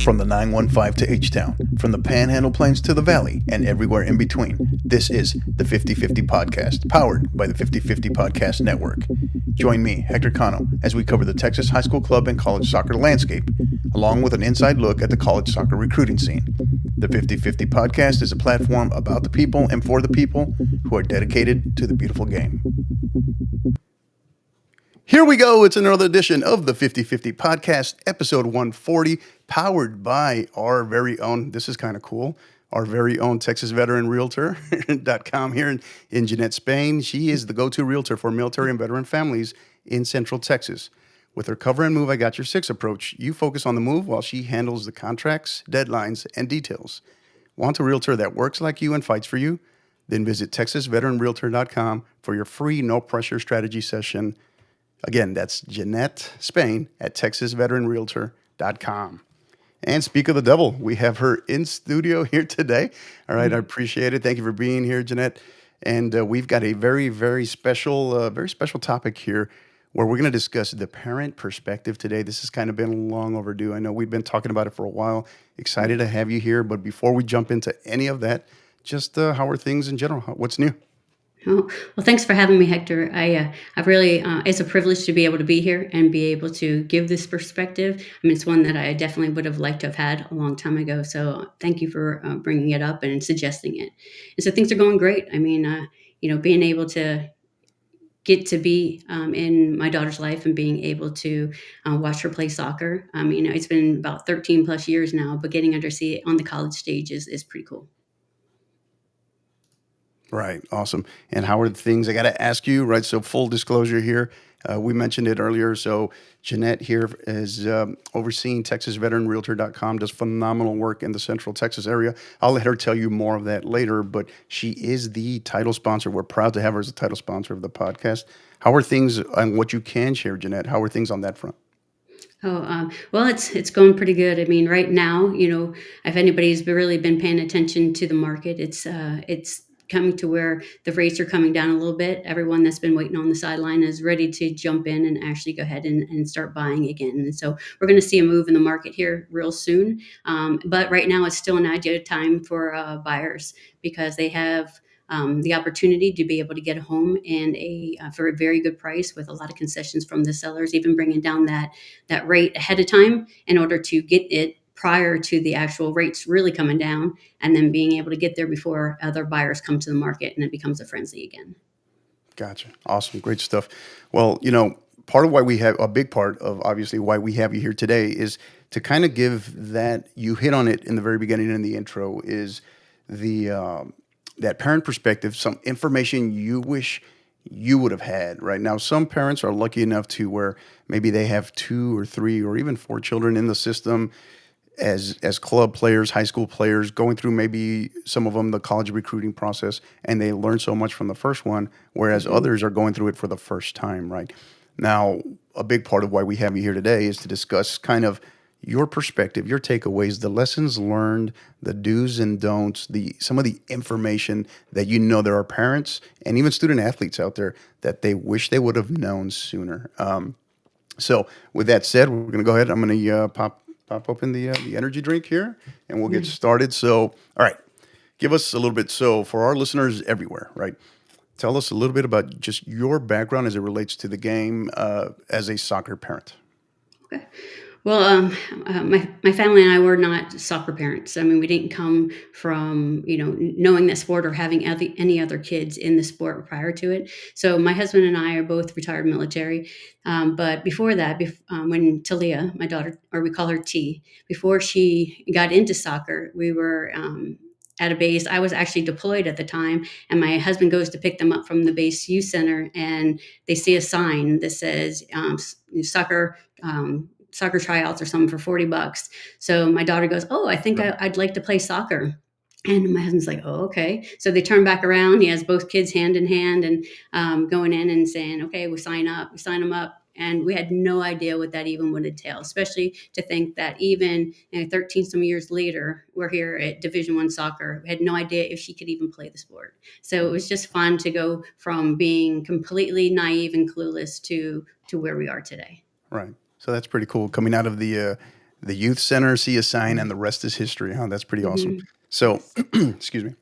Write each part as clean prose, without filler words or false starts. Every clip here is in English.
From the 915 to H-Town, from the Panhandle Plains to the Valley, and everywhere in between, this is the 50/50 Podcast, powered by the 50/50 Podcast Network. Join me, Hector Cano, as we cover the Texas high school club and college soccer landscape, along with an inside look at the college soccer recruiting scene. The 50/50 Podcast is a platform about the people and for the people who are dedicated to the beautiful game. Here we go. It's another edition of the 50/50 Podcast, episode 140, powered by our very own, this is kind of cool, our very own Texas veteran Realtor.com here in Jeanette, Spain. She is the go-to realtor for military and veteran families in Central Texas. With her Cover and Move I Got Your Six approach, you focus on the move while she handles the contracts, deadlines, and details. Want a realtor that works like you and fights for you? Then visit TexasVeteranRealtor.com for your free no-pressure strategy session. Again, that's Jeanette, Spain, at TexasVeteranRealtor.com. And speak of the devil, we have her in studio here today. All right, I appreciate it. Thank you for being here, Jeanette. And we've got a very special topic here where we're going to discuss the parent perspective today. This has kind of been long overdue. I know we've been talking about it for a while. Excited to have you here. But before we jump into any of that, just how are things in general? What's new? Oh, well, thanks for having me, Hector. I've really, it's a privilege to be able to be here and be able to give this perspective. I mean, it's one that I definitely would have liked to have had a long time ago. So thank you for bringing it up and suggesting it. And so things are going great. I mean, being able to get to be in my daughter's life and being able to watch her play soccer. I mean, it's been about 13 plus years now, but getting her to see it on the college stage is pretty cool. Right. Awesome. And how are the things? I got to ask you, right? So full disclosure here. We mentioned it earlier. So Jeanette here is overseeing TexasVeteranRealtor.com, does phenomenal work in the Central Texas area. I'll let her tell you more of that later, but she is the title sponsor. We're proud to have her as a title sponsor of the podcast. How are things on what you can share, Jeanette? How are things on that front? Well, it's going pretty good. I mean, right now, if anybody's really been paying attention to the market, it's coming to where the rates are coming down a little bit. Everyone that's been waiting on the sideline is ready to jump in and actually go ahead and start buying again. And so we're going to see a move in the market here real soon. But right now, it's still an ideal time for buyers because they have the opportunity to be able to get a home and for a very good price with a lot of concessions from the sellers, even bringing down that rate ahead of time in order to get it prior to the actual rates really coming down, and then being able to get there before other buyers come to the market and it becomes a frenzy again. Gotcha. Awesome. Great stuff. Well, part of why we have a big part of obviously why we have you here today is to kind of give that, you hit on it in the very beginning in the intro, is the that parent perspective, some information you wish you would have had. Right now, some parents are lucky enough to where maybe they have 2 or 3 or even 4 children in the system as club players, high school players, going through maybe some of them the college recruiting process, and they learn so much from the first one, whereas others are going through it for the first time. Right now, a big part of why we have you here today is to discuss kind of your perspective, your takeaways, the lessons learned, the do's and don'ts, some of the information that there are parents and even student athletes out there that they wish they would have known sooner. So with that said, we're going to go ahead. I'm going to pop open the energy drink here, and we'll get started. So, all right, give us a little bit. So for our listeners everywhere, right, tell us a little bit about just your background as it relates to the game as a soccer parent. Okay. Well, my family and I were not soccer parents. I mean, we didn't come from, knowing that sport or having any other kids in the sport prior to it. So my husband and I are both retired military. But before that, when Talia, my daughter, or we call her T, before she got into soccer, we were at a base. I was actually deployed at the time, and my husband goes to pick them up from the base youth center, and they see a sign that says soccer tryouts or something for $40. So my daughter goes, "Oh, I think I'd like to play soccer." And my husband's like, "Oh, okay." So they turn back around. He has both kids hand in hand and going in and saying, "Okay, we sign them up." And we had no idea what that even would entail, especially to think that even 13 some years later, we're here at Division I soccer. We had no idea if she could even play the sport. So it was just fun to go from being completely naive and clueless to where we are today. Right. So that's pretty cool. Coming out of the The youth center, see a sign, and the rest is history. Huh? That's pretty awesome. Hmm. So, Yes. excuse me.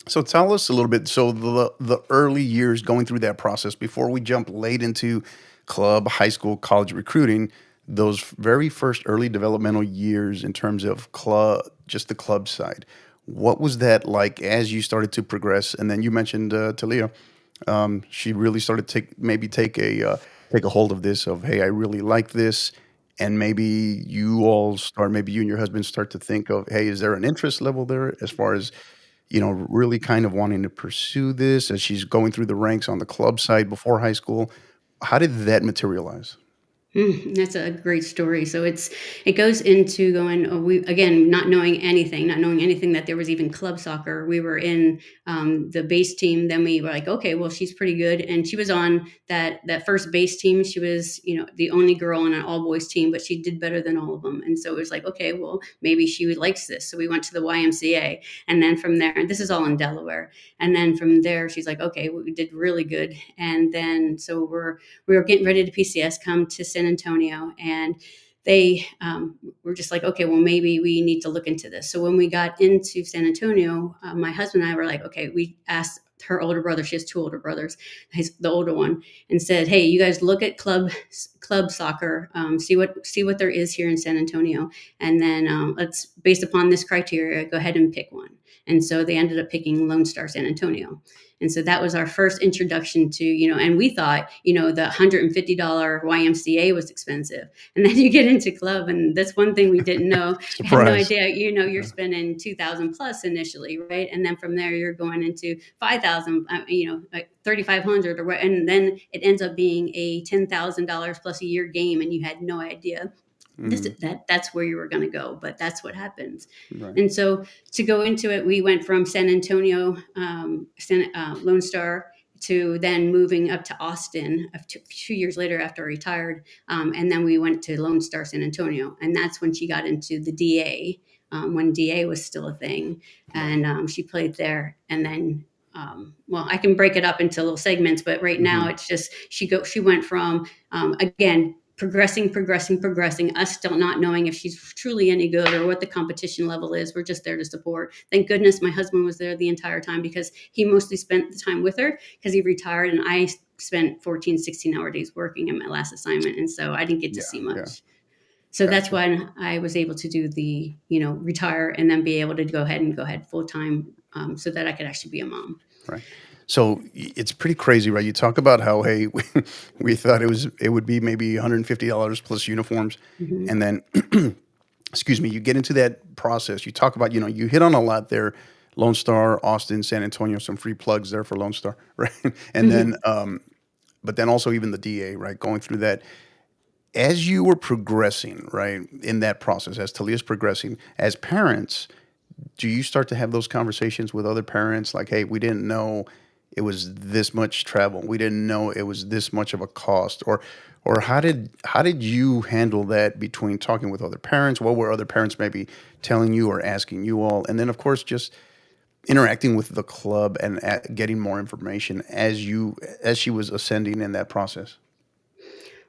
So tell us a little bit. So the early years going through that process before we jump late into club, high school, college recruiting, those very first early developmental years in terms of club, just the club side. What was that like as you started to progress? And then you mentioned Talia. She really started to take a hold of this of, hey, I really like this. And maybe you all start, maybe you and your husband start to think of, hey, is there an interest level there as far as really kind of wanting to pursue this as she's going through the ranks on the club side before high school? How did that materialize? That's a great story. So it goes into going. Oh, we again not knowing anything that there was even club soccer. We were in the base team. Then we were like, okay, well she's pretty good, and she was on that first base team. She was the only girl on an all boys team, but she did better than all of them. And so it was like, okay, well maybe she likes this. So we went to the YMCA, and then from there, and this is all in Delaware. And then from there, she's like, okay, we did really good. And then so we were getting ready to PCS come to San Antonio, and they were just like, okay, well, maybe we need to look into this. So when we got into San Antonio, my husband and I were like, okay, we asked her older brother, she has two older brothers, the older one, and said, hey, you guys look at club soccer, see what there is here in San Antonio, and then let's, based upon this criteria, go ahead and pick one. And so they ended up picking Lone Star San Antonio. And so that was our first introduction to, and we thought, the $150 YMCA was expensive. And then you get into club, and that's one thing we didn't know. I had no Surprise. idea, you're Yeah. spending 2,000 plus initially, right? And then from there, you're going into 5,000, like 3,500 or what. And then it ends up being a $10,000 plus a year game. And you had no idea Mhm. that's where you were going to go, but that's what happens. Right. And so to go into it, we went from San Antonio, Lone Star, to then moving up to Austin a 2 years later after I retired. And then we went to Lone Star San Antonio. And that's when she got into the DA, when DA was still a thing. Right. And she played there. And then, well, I can break it up into little segments, but right now Mhm. it's just she went from, again, progressing, us still not knowing if she's truly any good or what the competition level is. We're just there to support. Thank goodness my husband was there the entire time, because he mostly spent the time with her because he retired, and I spent 14, 16-hour days working in my last assignment. And so I didn't get to Yeah. see Yeah. much. So that's Gotcha. when I was able to do the, retire and then be able to go ahead full time, so that I could actually be a mom. Right. So it's pretty crazy, right? You talk about how, hey, we thought it would be maybe $150 plus uniforms, Hmm. and then excuse me, you get into that process. You talk about, you hit on a lot there. Lone Star, Austin, San Antonio, some free plugs there for Lone Star, right? And then, but then also even the DA, right? Going through that as you were progressing, right, in that process, as Talia's progressing, as parents, do you start to have those conversations with other parents like, hey, we didn't know it was this much travel, we didn't know it was this much of a cost, or how did you handle that between talking with other parents? What were other parents maybe telling you or asking you all, and then of course just interacting with the club and getting more information as she was ascending in that process?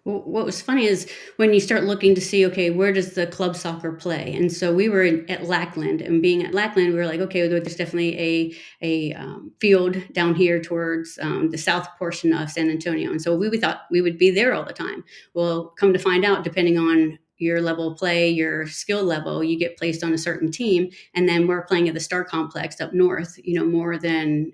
Well, what was funny is when you start looking to see, okay, where does the club soccer play? And so we were at Lackland, and being at Lackland, we were like, okay, well, there's definitely a field down here towards the south portion of San Antonio. And so we thought we would be there all the time. Well, come to find out, depending on your level of play, your skill level, you get placed on a certain team, and then we're playing at the Star Complex up north, more than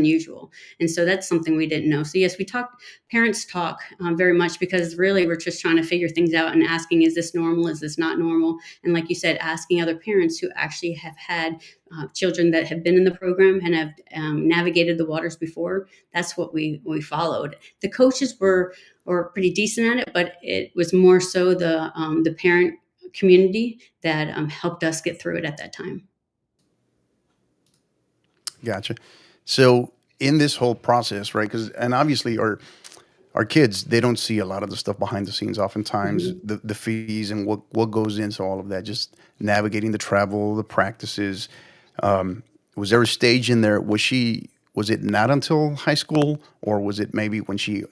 usual. And so that's something we didn't know. So yes, we talked parents talk very much, because really we're just trying to figure things out and asking, is this normal, is this not normal? And like you said, asking other parents who actually have had children that have been in the program and have navigated the waters before. That's what we followed. The coaches were pretty decent at it, but it was more so the parent community that helped us get through it at that time. Gotcha. So in this whole process, right? Because and obviously our kids, they don't see a lot of the stuff behind the scenes. Oftentimes, Hmm. the fees and what goes into all of that, just navigating the travel, the practices. Was there a stage in there? Was it not until high school, or was it maybe when she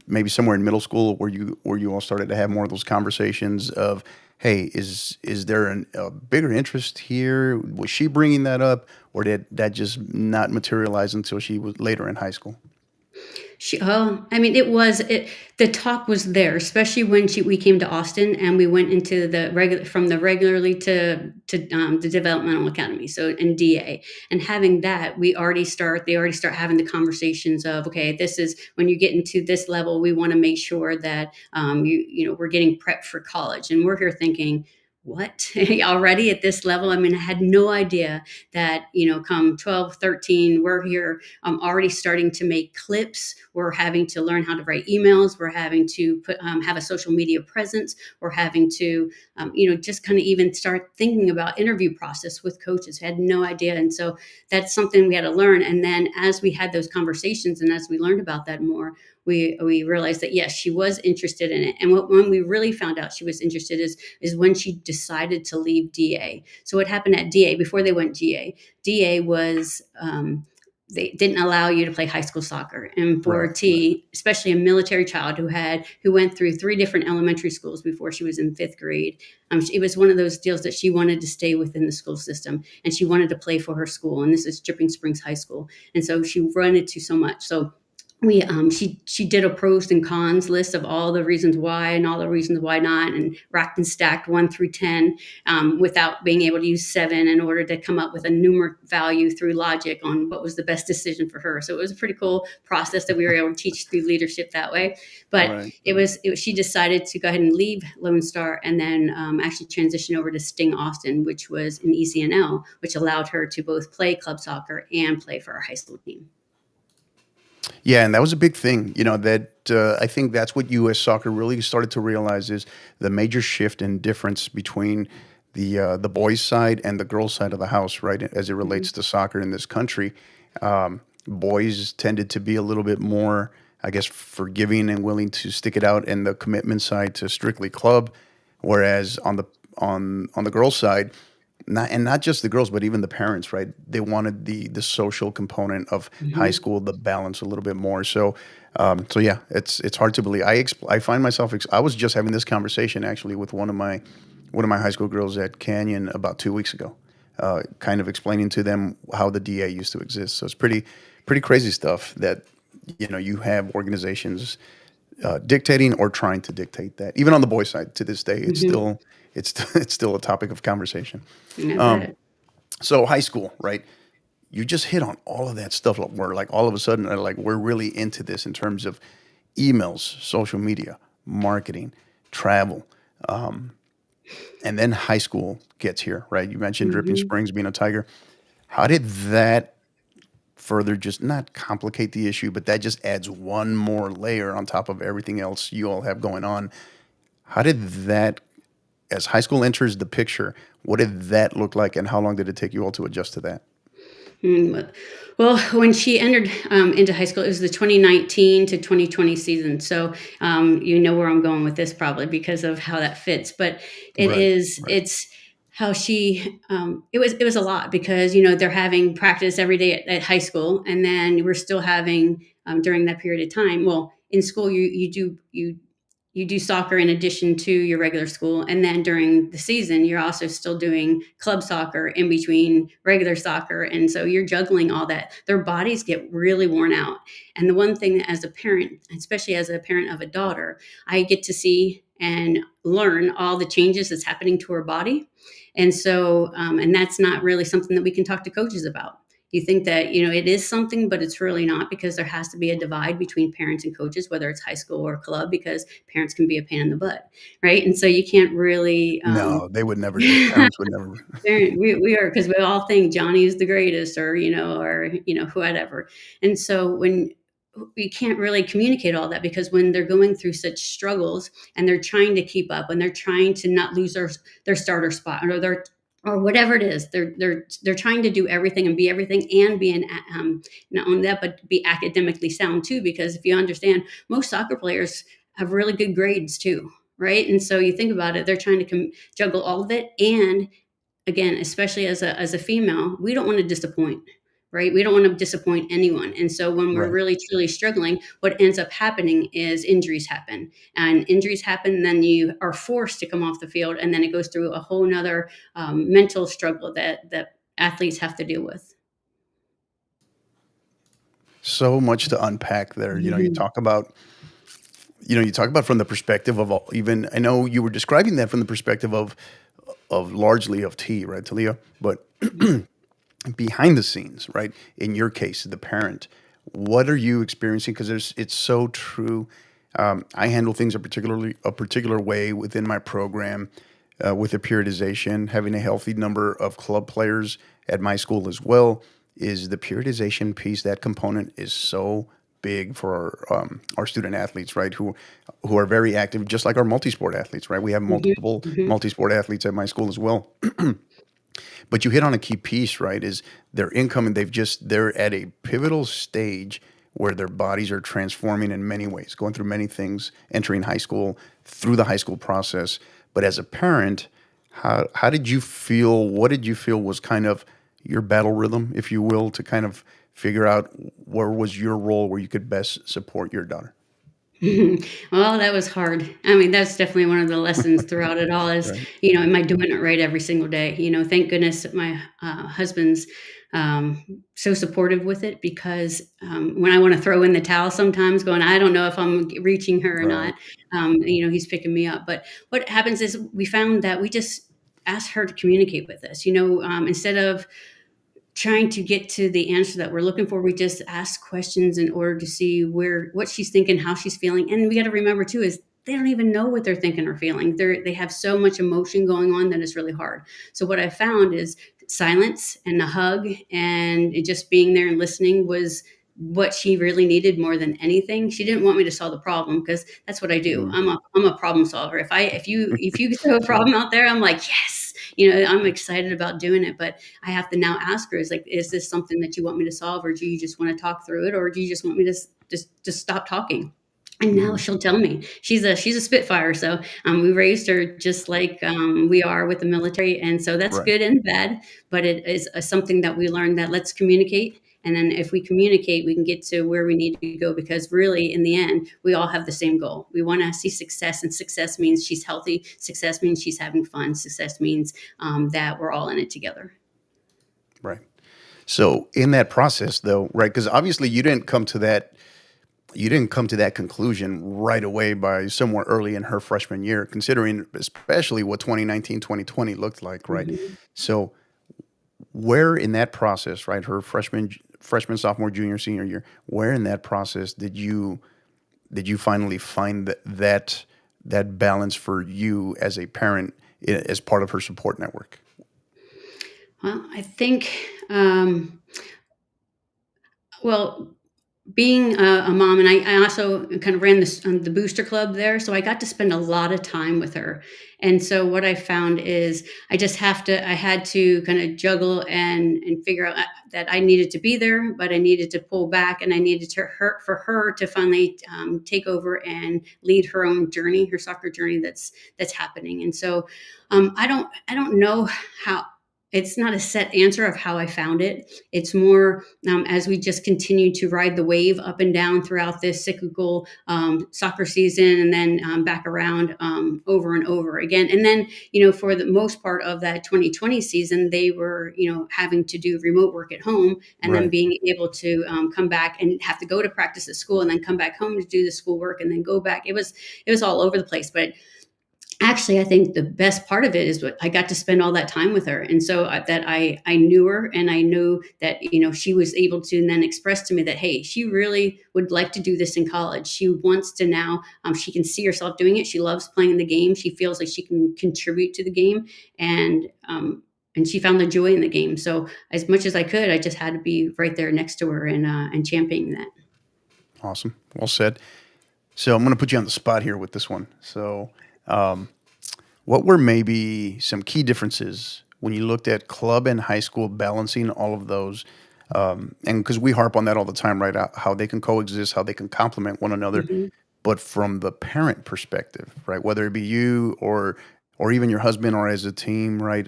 maybe somewhere in middle school where you all started to have more of those conversations of, hey, is there a bigger interest here? Was she bringing that up, or did that just not materialize until she was later in high school? I mean, it was it. The talk was there, especially when we came to Austin and we went into the regular from the regularly to the developmental academy. So in DA, and having that, they already start having the conversations of, okay, this is when you get into this level, we want to make sure that we're getting prepped for college, and we're here thinking, what, already at this level? I mean, I had no idea that, come 12, 13, we're here, already starting to make clips. We're having to learn how to write emails. We're having to have a social media presence. We're having to, just kind of even start thinking about interview process with coaches. I had no idea. And so that's something we had to learn. And then as we had those conversations and as we learned about that more, we realized that yes, she was interested in it. And when we really found out she was interested is when she decided to leave DA. So what happened at DA before they went GA? DA was they didn't allow you to play high school soccer. And for Right, right, T, especially a military child who went through three different elementary schools before she was in fifth grade, it was one of those deals that she wanted to stay within the school system and she wanted to play for her school. And this is Dripping Springs High School, and so she wanted to so much. So she did a pros and cons list of all the reasons why and all the reasons why not, and racked and stacked 1 through 10, without being able to use 7 in order to come up with a numeric value through logic on what was the best decision for her. So it was a pretty cool process that we were able to teach through leadership that way. But right. she decided to go ahead and leave Lone Star and then actually transition over to Sting Austin, which was an ECNL, which allowed her to both play club soccer and play for our high school team. Yeah, and that was a big thing. That I think that's what U.S. soccer really started to realize is the major shift and difference between the boys' side and the girls' side of the house, right? As it Mhm. relates to soccer in this country, boys tended to be a little bit more, I guess, forgiving and willing to stick it out, and the commitment side to strictly club, whereas on the girls' side, not just the girls, but even the parents, right? They wanted the social component of high Mhm. school, the balance a little bit more. So yeah, it's hard to believe. I find myself. I was just having this conversation actually with one of my high school girls at Canyon about 2 weeks ago, kind of explaining to them how the DA used to exist. So it's pretty crazy stuff that you have organizations dictating or trying to dictate that. Even on the boys' side, to this day, Mhm. it's still a topic of conversation. I Um, bet. so high school, right? You just hit on all of that stuff. Where like all of a sudden, like we're really into this in terms of emails, social media, marketing, travel, and then high school gets here, right? You mentioned Dripping Mhm. Springs being a tiger. How did that further just not complicate the issue, but that just adds one more layer on top of everything else you all have going on? How did that, as high school enters the picture, what did that look like, and how long did it take you all to adjust to that? Well, when she entered into high school, it was the 2019 to 2020 season. So you know where I'm going with this probably because of how that fits. But Right, right. it's how it was a lot because they're having practice every day at high school, and then we're still having during that period of time. Well, in school you do soccer in addition to your regular school, and then during the season you're also still doing club soccer in between regular soccer, and so you're juggling all that. Their bodies get really worn out, and the one thing that as a parent, especially as a parent of a daughter, I get to see and learn all the changes that's happening to her body. And so and that's not really something that we can talk to coaches about. You think that it is something, but it's really not, because there has to be a divide between parents and coaches, whether it's high school or club, because parents can be a pain in the butt, right? And so you can't really No, they would never do. Parents would never. we are, because we all think Johnny is the greatest, or whatever. And so when we can't really communicate all that, because when they're going through such struggles and they're trying to keep up and they're trying to not lose their starter spot, or whatever it is, they're trying to do everything and be everything, and be not only that, but be academically sound too, because if you understand, most soccer players have really good grades too, right? And so you think about it, they're trying to juggle all of it. And again, especially as a female, we don't want to disappoint. right? We don't want to disappoint anyone. And so when we're Right. really truly struggling, what ends up happening is injuries happen. And injuries happen, then you are forced to come off the field, and then it goes through a whole nother mental struggle that athletes have to deal with. So much to unpack there. Mhm. You talk about from the perspective of even I know you were describing that from the perspective of largely of T, right, Talia, but behind the scenes, right? In your case, the parent, what are you experiencing? Because it's so true. I handle things a particular way within my program, with the periodization. Having a healthy number of club players at my school as well is the periodization piece. That component is so big for our student athletes, right? Who are very active, just like our multi-sport athletes, right? We have Mhm. multiple Mhm. multi-sport athletes at my school as well. But you hit on a key piece, right? Is their income, and they're at a pivotal stage where their bodies are transforming in many ways, going through many things, entering high school, through the high school process. But as a parent, how did you feel? What did you feel was kind of your battle rhythm, if you will, to kind of figure out where was your role where you could best support your daughter? Well, that was hard. I mean, that's definitely one of the lessons throughout it all is, Right. am I doing it right every single day? Thank goodness that my husband's so supportive with it because when I want to throw in the towel sometimes, going, I don't know if I'm reaching her or Right. not, he's picking me up. But what happens is we found that we just asked her to communicate with us, instead of trying to get to the answer that we're looking for. We just ask questions in order to see what she's thinking, how she's feeling. And we got to remember too is they don't even know what they're thinking or feeling. They have so much emotion going on that it's really hard. So what I found is silence and a hug and it just being there and listening was what she really needed more than anything. She didn't want me to solve the problem because that's what I do. Mm. I'm a problem solver. If you throw a Right. problem out there, I'm like, yes, I'm excited about doing it. But I have to now ask her, is this something that you want me to solve, or do you just want to talk through it, or do you just want me to just stop talking? And now Mhm. she'll tell me she's a spitfire. So we raised her just like we are with the military, and so that's Right. good and bad. But it is something that we learned that let's communicate. And then if we communicate, we can get to where we need to go because really, in the end, we all have the same goal. We want to see success, and success means she's healthy. Success means she's having fun. Success means that we're all in it together. Right. So in that process, though, right? Because obviously you didn't come to that conclusion right away by somewhere early in her freshman year, considering especially what 2019, 2020 looked like, right? Mhm. So where in that process, right, her freshman, sophomore, junior, senior year, where in that process did you finally find that balance for you as a parent, as part of her support network? Well, I think, well, being a mom, and I also kind of ran the booster club there, so I got to spend a lot of time with her. And so what I found is I had to kind of juggle and figure out that I needed to be there, but I needed to pull back, and I needed for her to finally take over and lead her own journey, her soccer journey that's happening. And so I don't know how. It's not a set answer of how I found it. It's more as we just continue to ride the wave up and down throughout this cyclical soccer season and then back around over and over again. And then, for the most part of that 2020 season, they were, having to do remote work at home and then Right. being able to come back and have to go to practice at school and then come back home to do the schoolwork and then go back. It was all over the place. But actually, I think the best part of it is what I got to spend all that time with her, and so that I knew her, and I knew that she was able to then express to me that hey, she really would like to do this in college. She wants to now. She can see herself doing it. She loves playing the game. She feels like she can contribute to the game, and she found the joy in the game. So as much as I could, I just had to be right there next to her and championing that. Awesome. Well said. So I'm going to put you on the spot here with this one. So, um, what were maybe some key differences when you looked at club and high school balancing all of those? And because we harp on that all the time, right? How they can coexist, how they can complement one another, Mhm. but from the parent perspective, right? Whether it be you or even your husband, or as a team, right?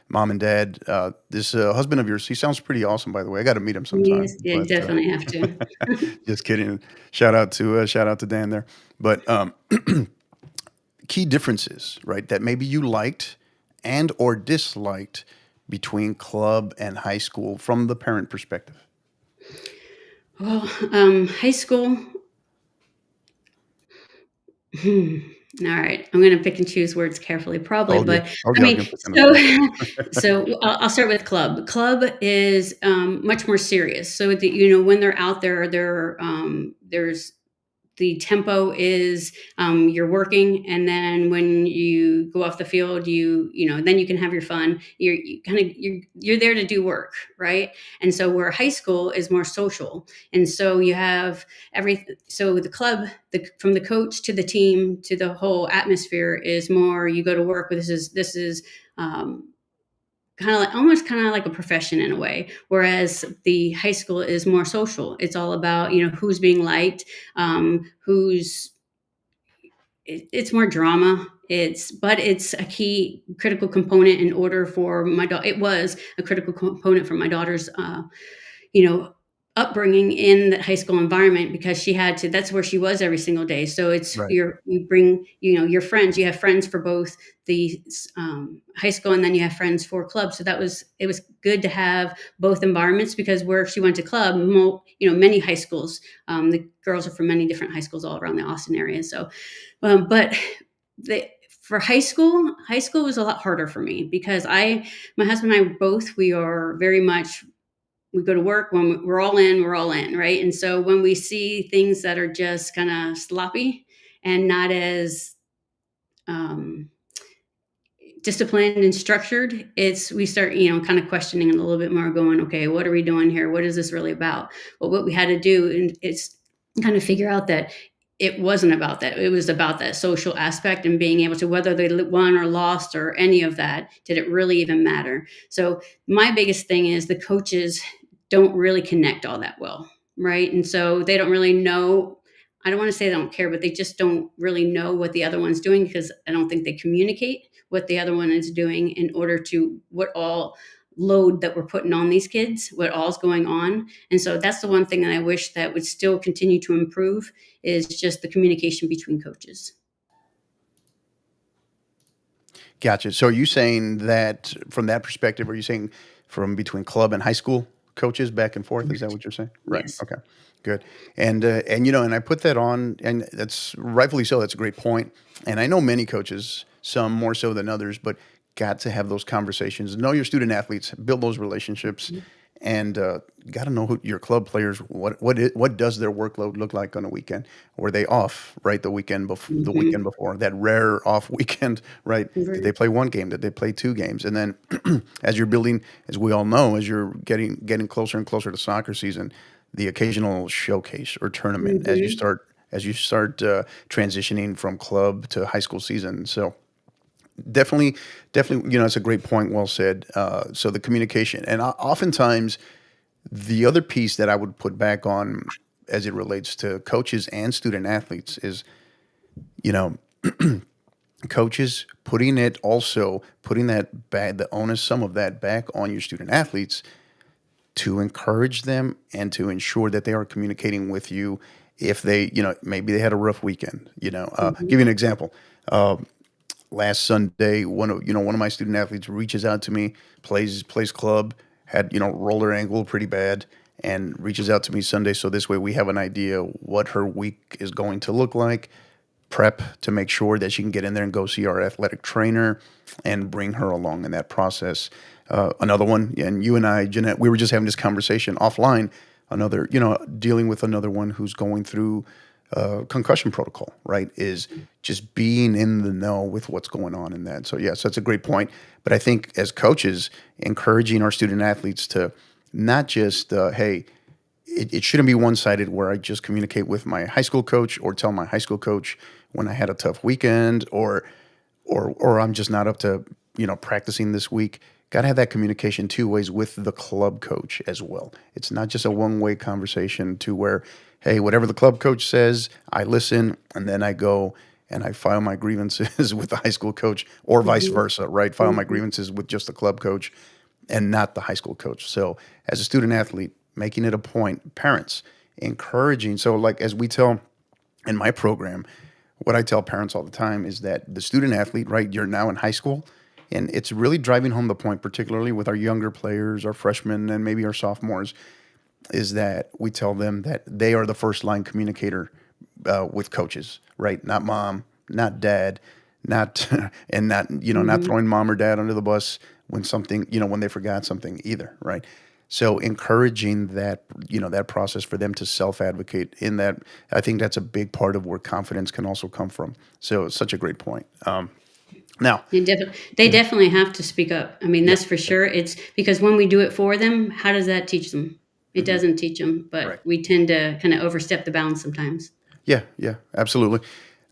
Mom and dad. This husband of yours, he sounds pretty awesome, by the way. I got to meet him sometime. Yes, yeah, you But definitely have to. just kidding. Shout out to Dan there. But key differences, right? That maybe you liked and or disliked between club and high school from the parent perspective. Well, high school. Hmm. All right, I'm going to pick and choose words carefully, probably, Told you. but Told I you I was mean, gonna put you on the so spot. so I'll start with club. Club is much more serious. So that when they're out there, there's the tempo is you're working, and then when you go off the field, then you can have your fun. You're there to do work, right? And so where high school is more social, and so you have everything. So the club, from the coach to the team to the whole atmosphere is more. You go to work. This is um, kind of like, almost kind of like a profession in a way, whereas the high school is more social. It's all about who's being liked, who's it's more drama. It's a key critical component in order for my daughter. It was a critical component for my daughter's you know upbringing in that high school environment, because she had to that's where she was every single day. So Right. you bring your friends. You have friends for both the high school, and then you have friends for club. So it was good to have both environments, because where she went to club, many high schools, the girls are from many different high schools all around the Austin area. So but for high school was a lot harder for me, because my husband and I both, we are very much, we go to work when we're all in, right? And so when we see things that are just kind of sloppy and not as um, disciplined and structured, it's we start kind of questioning it a little bit more, going, okay, what are we doing here? What is this really about? Well, what we had to do, and it's kind of figure out that it wasn't about that. It was about that social aspect, and being able to, whether they won or lost or any of that, did it really even matter? So my biggest thing is the coaches don't really connect all that well, right? And so they don't really know. I don't want to say they don't care, but they just don't really know what the other one's doing, because I don't think they communicate what the other one is doing in order to what all load that we're putting on these kids, what all's going on. And so that's the one thing that I wish that would still continue to improve, is just the communication between coaches. Gotcha. So are you saying that from that perspective, are you saying from between club and high school coaches back and forth? Is that what you're saying? Right. Yes. Okay. Good. And and I put that on, and that's rightfully so. That's a great point. And I know many coaches, some more so than others, but got to have those conversations. Know your student athletes, build those relationships, and got to know who your club players. What does their workload look like on a weekend? Were they off, right? The weekend Mm-hmm. before, that rare off weekend, right? Did they Right. play one game? Did they play two games? And then as you're building, as we all know, as you're getting closer and closer to soccer season, the occasional showcase or tournament Mm-hmm. as you start transitioning from club to high school season. So definitely, it's a great point. Well said. So the communication, and oftentimes the other piece that I would put back on as it relates to coaches and student athletes is, you know, coaches putting the onus, some of that back on your student athletes to encourage them and to ensure that they are communicating with you if they, maybe they had a rough weekend. Give you an example. Last Sunday, one of my student athletes reaches out to me, plays club, had rolled her ankle pretty bad, and reaches out to me Sunday. So this way we have an idea what her week is going to look like. Prep to make sure that she can get in there and go see our athletic trainer and bring her along in that process. Another one, and you and I, Jeanette, we were just having this conversation offline. Another, dealing with another one who's going through concussion protocol, right? Is just being in the know with what's going on in that. So, yes, that's a great point. But I think as coaches, encouraging our student athletes to not just, hey, it shouldn't be one sided where I just communicate with my high school coach or tell my high school coach when I had a tough weekend or I'm just not up to practicing this week. Got to have that communication two ways with the club coach as well. It's not just a one way conversation to where, hey, whatever the club coach says, I listen and then I go and I file my grievances with the high school coach, or vice Mhm. versa, right? File my Mhm. grievances with just the club coach and not the high school coach. So, as a student athlete, making it a point, parents encouraging. So, like as we tell in my program, what I tell parents all the time is that the student athlete, right? You're now in high school, and it's really driving home the point, particularly with our younger players, our freshmen, and maybe our sophomores, is that we tell them that they are the first line communicator with coaches, right? Not mom, not dad, not and not not Mhm. throwing mom or dad under the bus when something when they forgot something either, right? So encouraging that that process for them to self advocate in that, I think that's a big part of where confidence can also come from. So it's such a great point. Now, They yeah, definitely have to speak up. I mean, yeah, that's for yeah, sure. It's because when we do it for them, how does that teach them? It hmm, doesn't teach them, but correct. we tend to kind of overstep the bounds sometimes. Yeah, yeah, absolutely.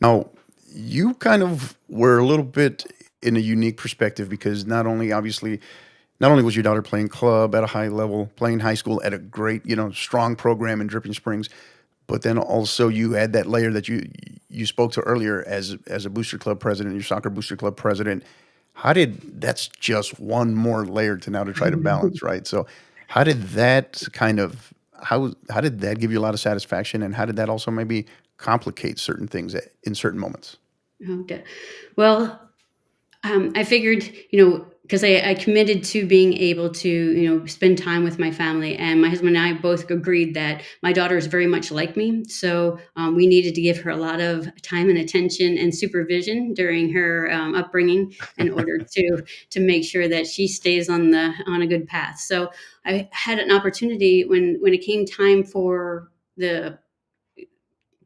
Now, you kind of were a little bit in a unique perspective because not only was your daughter playing club at a high level, playing high school at a great, strong program in Dripping Springs, but then also you add that layer that you spoke to earlier as a booster club president, your soccer booster club president. How did that's just one more layer to now to try to balance, right? So how did that kind of how did that give you a lot of satisfaction, and how did that also maybe complicate certain things in certain moments? Okay. Well, I figured, because I committed to being able to, spend time with my family. And my husband and I both agreed that my daughter is very much like me. So we needed to give her a lot of time and attention and supervision during her upbringing in order to make sure that she stays on a good path. So I had an opportunity when it came time for the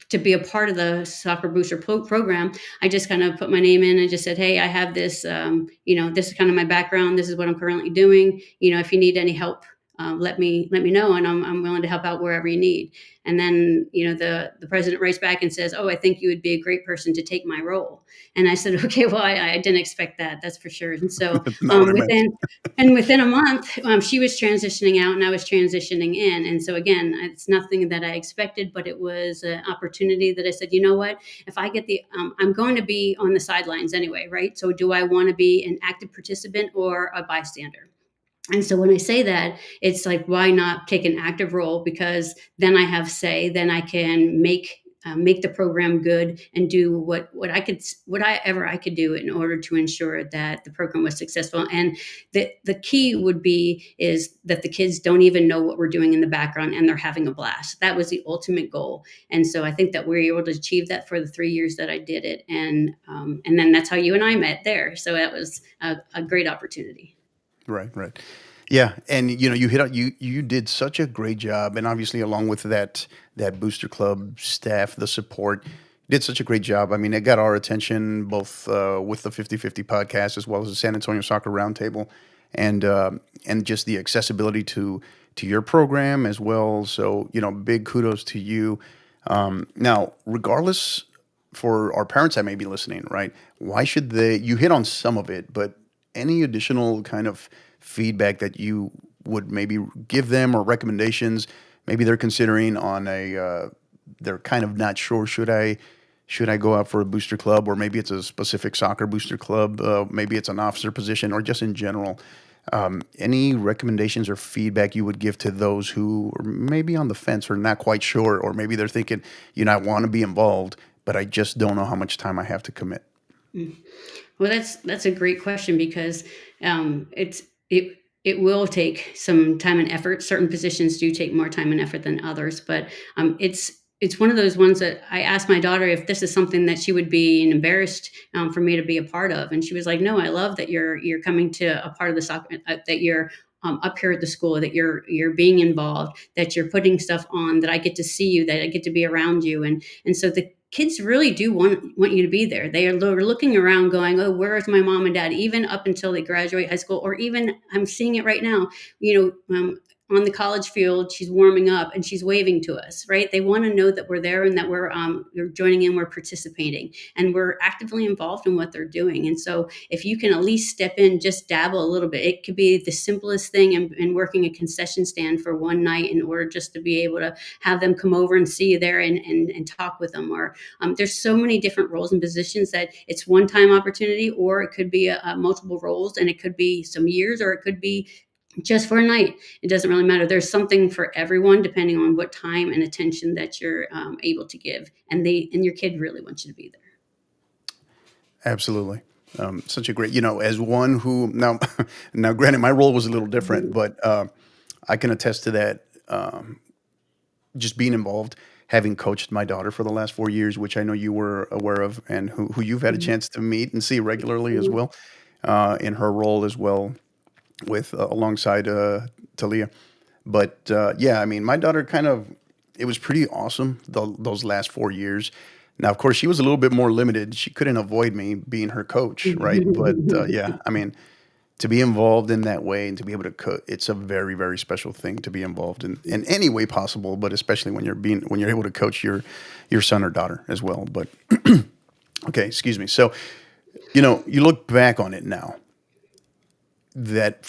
to be a part of the soccer booster program. I just kind of put my name in and just said, hey, I have this, this is kind of my background, this is what I'm currently doing, if you need any help, let me know, and I'm willing to help out wherever you need. And then the president writes back and says, oh, I think you would be a great person to take my role. And I said, okay, well, I didn't expect that, that's for sure. And so That's not what I meant. within a month, she was transitioning out and I was transitioning in. And so again, it's nothing that I expected, but it was an opportunity that I said, you know what, if I get I'm going to be on the sidelines anyway, right? So do I want to be an active participant or a bystander? And so when I say that, it's like, why not take an active role? Because then I have say, then I can make the program good and do whatever I could do in order to ensure that the program was successful. And the key would be is that the kids don't even know what we're doing in the background and they're having a blast. That was the ultimate goal. And so I think that we were able to achieve that for the 3 years that I did it. And then that's how you and I met there. So that was a great opportunity. Right, right. Yeah, and you hit on you did such a great job, and obviously along with that booster club staff, the support, you did such a great job. I mean, it got our attention both with the 50-50 podcast as well as the San Antonio Soccer Roundtable, and just the accessibility to your program as well. So big kudos to you. Now, regardless, for our parents that may be listening, right? Why should they? You hit on some of it, but any additional kind of feedback that you would maybe give them, or recommendations maybe they're considering on they're kind of not sure, should I go out for a booster club, or maybe it's a specific soccer booster club, maybe it's an officer position, or just in general, any recommendations or feedback you would give to those who are maybe on the fence or not quite sure, or maybe they're thinking, I want to be involved, but I just don't know how much time I have to commit. Mm. Well, that's a great question because it it will take some time and effort. Certain positions do take more time and effort than others, but it's one of those ones that I asked my daughter if this is something that she would be embarrassed for me to be a part of, and she was like, "No, I love that you're coming to a part of the soccer that you're." Up here at the school, that you're being involved, that you're putting stuff on, that I get to see you, that I get to be around you, and so the kids really do want you to be there. They're looking around going, oh, where's my mom and dad, even up until they graduate high school, or even I'm seeing it right now, you know um, on the college field, she's warming up and she's waving to us, right? They want to know that we're there and that we're joining in, we're participating, and we're actively involved in what they're doing. And so, if you can at least step in, just dabble a little bit, it could be the simplest thing in working a concession stand for one night in order just to be able to have them come over and see you there and talk with them. Or there's so many different roles and positions that it's one time opportunity, or it could be a multiple roles, and it could be some years, or it could be just for a night. It doesn't really matter. There's something for everyone, depending on what time and attention that you're able to give, and your kid really wants you to be there. Absolutely. Such a great, as one who now, now, granted, my role was a little different, Mhm. but I can attest to that. Just being involved, having coached my daughter for the last 4 years, which I know you were aware of, and who you've had a Mhm. chance to meet and see regularly as Mhm. well, in her role as well with alongside Talia. But yeah, I mean, my daughter kind of, it was pretty awesome those last 4 years. Now, of course, she was a little bit more limited. She couldn't avoid me being her coach, right? But yeah, I mean, to be involved in that way and to be able to cook, it's a very, very special thing to be involved in any way possible, but especially when you're able to coach your son or daughter as well. But okay, excuse me. So, you look back on it now, that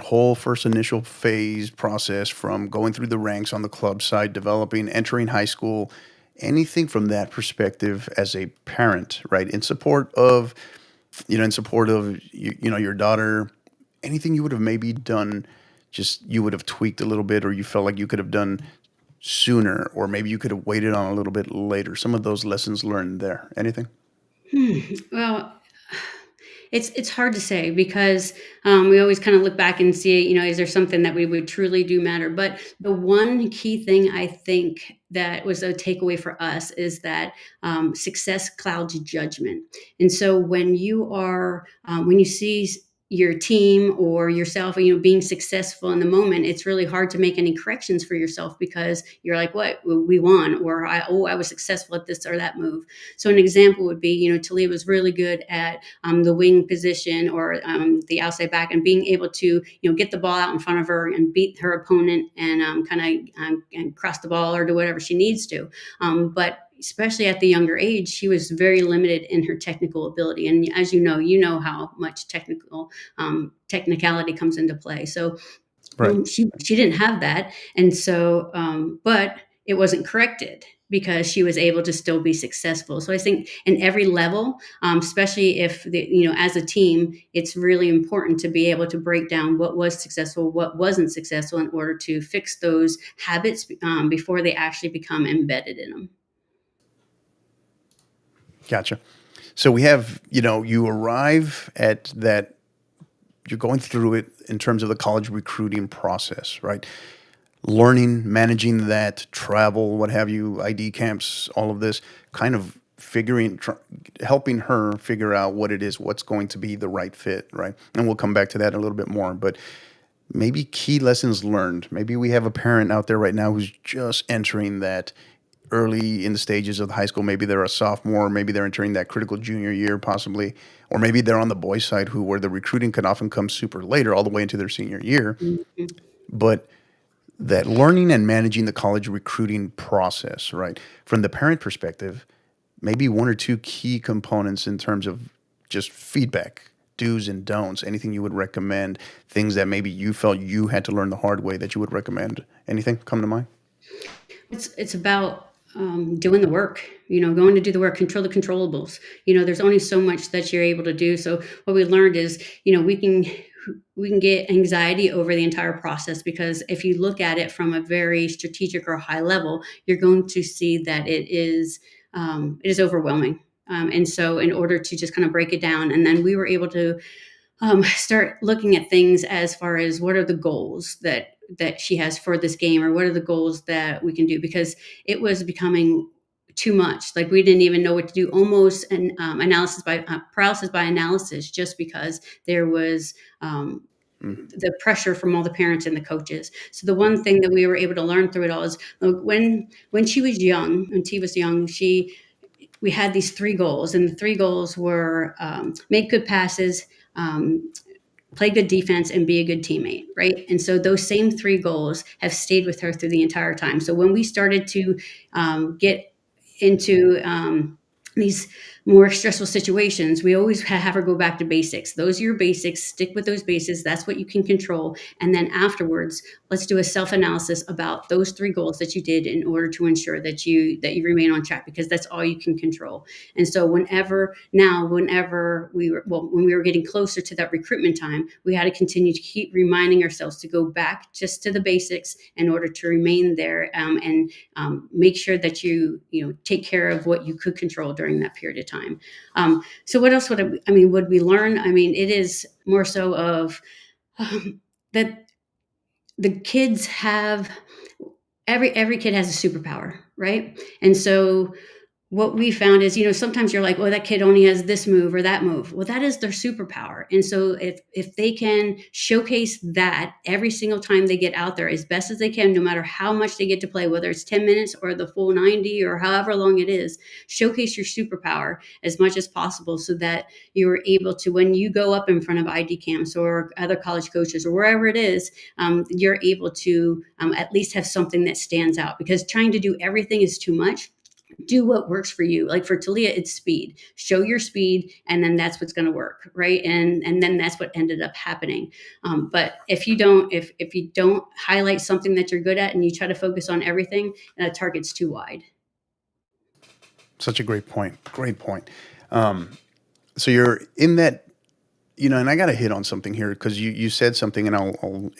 whole first initial phase process from going through the ranks on the club side, developing, entering high school, anything from that perspective as a parent, right? In support of your daughter, anything you would have maybe done, just you would have tweaked a little bit, or you felt like you could have done sooner, or maybe you could have waited on a little bit later. Some of those lessons learned there. Anything? Well, it's hard to say because we always kind of look back and see, is there something that we would truly do matter? But the one key thing I think that was a takeaway for us is that success clouds judgment. And so when you see your team or yourself, being successful in the moment, it's really hard to make any corrections for yourself because you're like, what, we won, or I was successful at this or that move. So an example would be, Talia was really good at the wing position or the outside back, and being able to get the ball out in front of her and beat her opponent and kind of and cross the ball or do whatever she needs to. But especially at the younger age, she was very limited in her technical ability. And as you know how much technicality comes into play. So Right. she didn't have that, and so but it wasn't corrected because she was able to still be successful. So I think in every level, especially if as a team, it's really important to be able to break down what was successful, what wasn't successful, in order to fix those habits before they actually become embedded in them. Gotcha. So we have, you arrive at that, you're going through it in terms of the college recruiting process, right? Learning, managing that, travel, what have you, ID camps, all of this, kind of helping her figure out what it is, what's going to be the right fit, right? And we'll come back to that a little bit more. But maybe key lessons learned. Maybe we have a parent out there right now who's just entering that early in the stages of the high school. Maybe they're a sophomore, maybe they're entering that critical junior year, possibly, or maybe they're on the boys' side where the recruiting can often come super later, all the way into their senior year. Mhm. But that learning and managing the college recruiting process, right? From the parent perspective, maybe one or two key components in terms of just feedback, do's and don'ts, anything you would recommend, things that maybe you felt you had to learn the hard way that you would recommend. Anything come to mind? It's about doing the work, going to do the work, control the controllables. There's only so much that you're able to do. So what we learned is, we can get anxiety over the entire process, because if you look at it from a very strategic or high level, you're going to see that it is overwhelming. And so in order to just kind of break it down, and then we were able to start looking at things as far as what are the goals that she has for this game, or what are the goals that we can do, because it was becoming too much. Like, we didn't even know what to do, almost an analysis by paralysis by analysis, just because there was Mm, the pressure from all the parents and the coaches. So the one thing that we were able to learn through it all is, when she was young, when T was young, she we had these three goals, and the three goals were make good passes, um, play good defense and be a good teammate, right? And so those same three goals have stayed with her through the entire time. So when we started to get into these more stressful situations, we always have her go back to basics. Those are your basics. Stick with those basics. That's what you can control. And then afterwards, let's do a self-analysis about those three goals that you did in order to ensure that you remain on track, because that's all you can control. And so whenever when we were getting closer to that recruitment time, we had to continue to keep reminding ourselves to go back just to the basics in order to remain there, and make sure that you take care of what you could control during that period of time. So what else would we learn? I mean, it is more so of that the kids have every kid has a superpower, right? And so what we found is, sometimes you're like, oh, that kid only has this move or that move. Well, that is their superpower. And so if they can showcase that every single time they get out there as best as they can, no matter how much they get to play, whether it's 10 minutes or the full 90 or however long it is, showcase your superpower as much as possible so that you're able to, when you go up in front of ID camps or other college coaches or wherever it is, you're able to at least have something that stands out, because trying to do everything is too much. Do what works for you. Like for Talia, it's speed. Show your speed, and then that's what's going to work, right? And then that's what ended up happening. But if you don't highlight something that you're good at, and you try to focus on everything, target's too wide. Such a great point. Great point. So you're in that, and I got to hit on something here because you said something, and I'll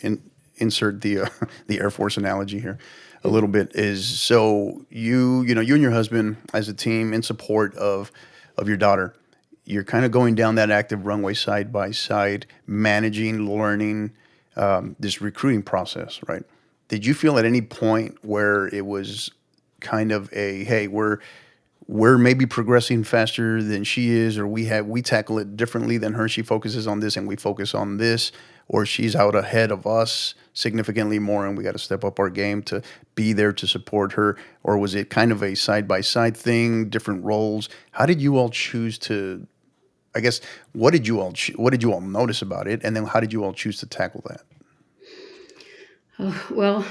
insert the the Air Force analogy here a little bit. Is so you and your husband as a team in support of your daughter, you're kind of going down that active runway side by side, managing, learning this recruiting process, right? Did you feel at any point where it was kind of a, hey, we're maybe progressing faster than she is, or we tackle it differently than her. She focuses on this and we focus on this, or she's out ahead of us significantly more and we got to step up our game to be there to support her? Or was it kind of a side by side thing, different roles? How did you all choose to, I guess, what did you all notice about it, and then how did you all choose to tackle that? Oh, well,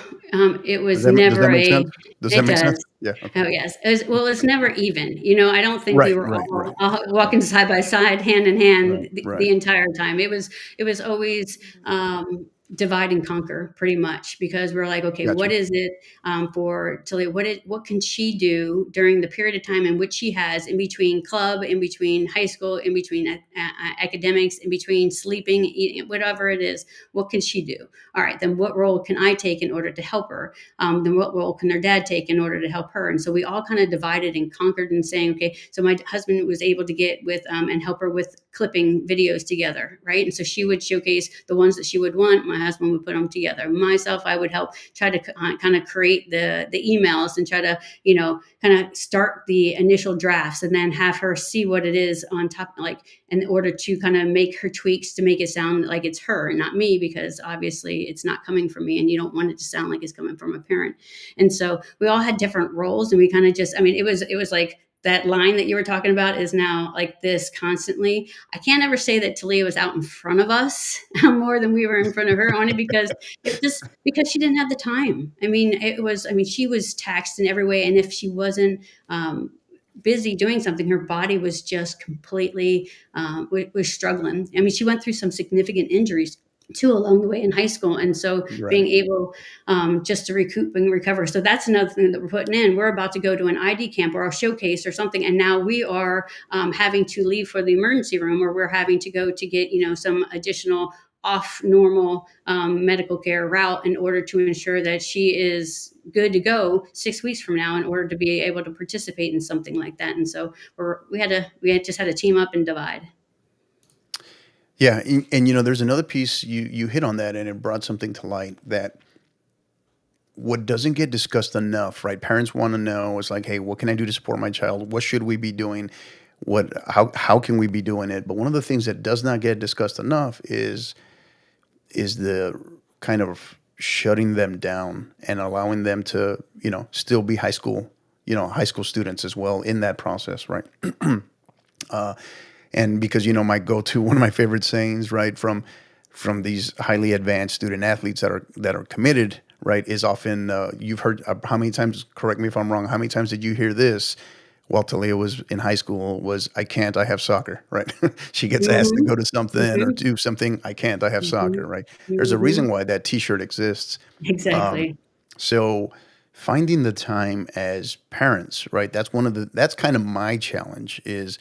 it Does was that never make a. sense? Does that It make sense? does. Yeah. Okay. Oh, yes. Well, it's never even. I don't think we Right. were Right. all, Right. walking side by side, hand in Right. hand, the Right. entire time. It was always divide and conquer, pretty much, because we're like, okay, what Gotcha. is it for Tilly? What can she do during the period of time in which she has in between club, in between high school, in between academics, in between sleeping, eating, whatever it is? What can she do? All right, then what role can I take in order to help her? Then what role can their dad take in order to help her? And so we all kind of divided and conquered and saying, okay, so my husband was able to get with and help her with clipping videos together, right? And so she would showcase the ones that she would want. My husband would put them together. Myself, I would help try to kind of create the emails and try to, kind of start the initial drafts, and then have her see what it is on top, like in order to kind of make her tweaks to make it sound like it's her and not me, because obviously it's not coming from me and you don't want it to sound like it's coming from a parent. And so we all had different roles, and we kind of just, I mean, it was like that line that you were talking about is now like this constantly. I can't ever say that Talia was out in front of us more than we were in front of her, only because she didn't have the time. I mean, she was taxed in every way. And if she wasn't busy doing something, her body was just completely was struggling. I mean, she went through some significant injuries too along the way in high school, and so being Right. able just to recoup and recover. So that's another thing that we're putting in. We're about to go to an ID camp or a showcase or something, and now we are having to leave for the emergency room, or we're having to go to get some additional off normal medical care route in order to ensure that she is good to go 6 weeks from now in order to be able to participate in something like that. And so we had just had to team up and divide. Yeah, and there's another piece you hit on that, and it brought something to light that what doesn't get discussed enough, right? Parents want to know, it's like, hey, what can I do to support my child? What should we be doing? How can we be doing it? But one of the things that does not get discussed enough is the kind of shutting them down and allowing them to, still be high school students as well in that process, right? And because my go-to, one of my favorite sayings, right, from from these highly advanced student athletes that are committed, right, is often you've heard how many times, correct me if I'm wrong, how many times did you hear this while Talia was in high school was, I can't, I have soccer, right? She gets asked to Mhm, go to something or mhm, do something, I can't, I have mhm, soccer, right? There's a reason mhm. why that t-shirt exists. Um, Exactly. so finding the time as parents, right? That's kind of my challenge is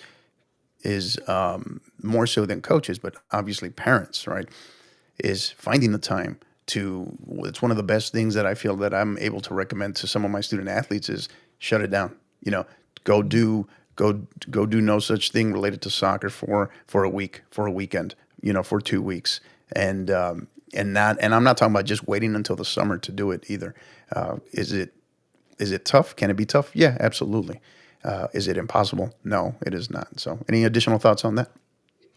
more so than coaches, but obviously parents, right? Is finding the time to. It's one of the best things that I feel that I'm able to recommend to some of my student athletes is shut it down. You know, go Mhm. do go do no such thing related to soccer for a week, for a weekend. You know, for 2 weeks, and I'm not talking about just waiting until the summer to do it either. Is it tough? Can it be tough? Yeah, absolutely. Is it impossible? No, it is not. So, any additional thoughts on that?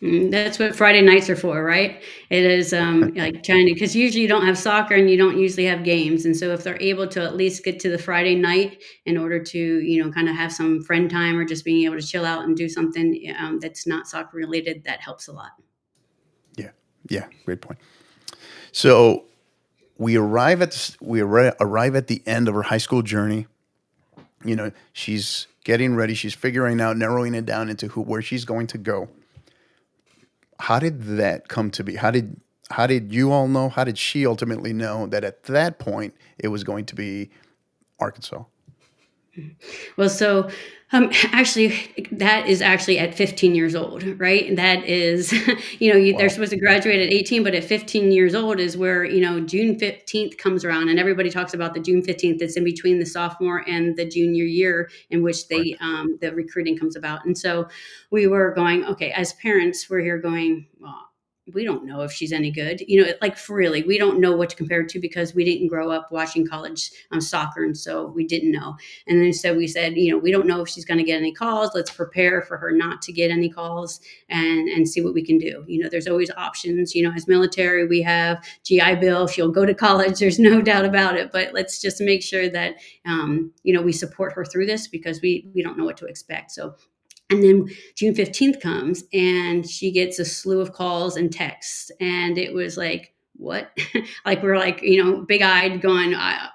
That's what Friday nights are for, right? It is, like, trying to, because usually you don't have soccer and you don't usually have games, and so if they're able to at least get to the Friday night in order to, kinda have some friend time or just being able to chill out and do something, that's not soccer related, that helps a lot. Yeah, yeah, great point. So we arrive at the end of her high school journey. You know, she's getting ready. She's figuring out, narrowing it down into where she's going to go. How did that come to be? How did you all know? How did she ultimately know that at that point it was going to be Arkansas? Well, so, actually, that is actually at 15 years old, right? That is, they're Wow. supposed to graduate at 18, but at 15 years old is where, June 15th comes around, and everybody talks about the June 15th that's in between the sophomore and the junior year in which Right. the recruiting comes about. And so we were going, okay, as parents, we're here going, well, we don't know if she's any good. Like, really, we don't know what to compare it to because we didn't grow up watching college soccer. And so we didn't know. And then so we said, we don't know if she's going to get any calls. Let's prepare for her not to get any calls and see what we can do. There's always options. As military, we have GI Bill. She'll go to college. There's no doubt about it. But let's just make sure that we support her through this because we don't know what to expect. So, and then June 15th comes and she gets a slew of calls and texts. And it was like, what? Like, we're like, big eyed going,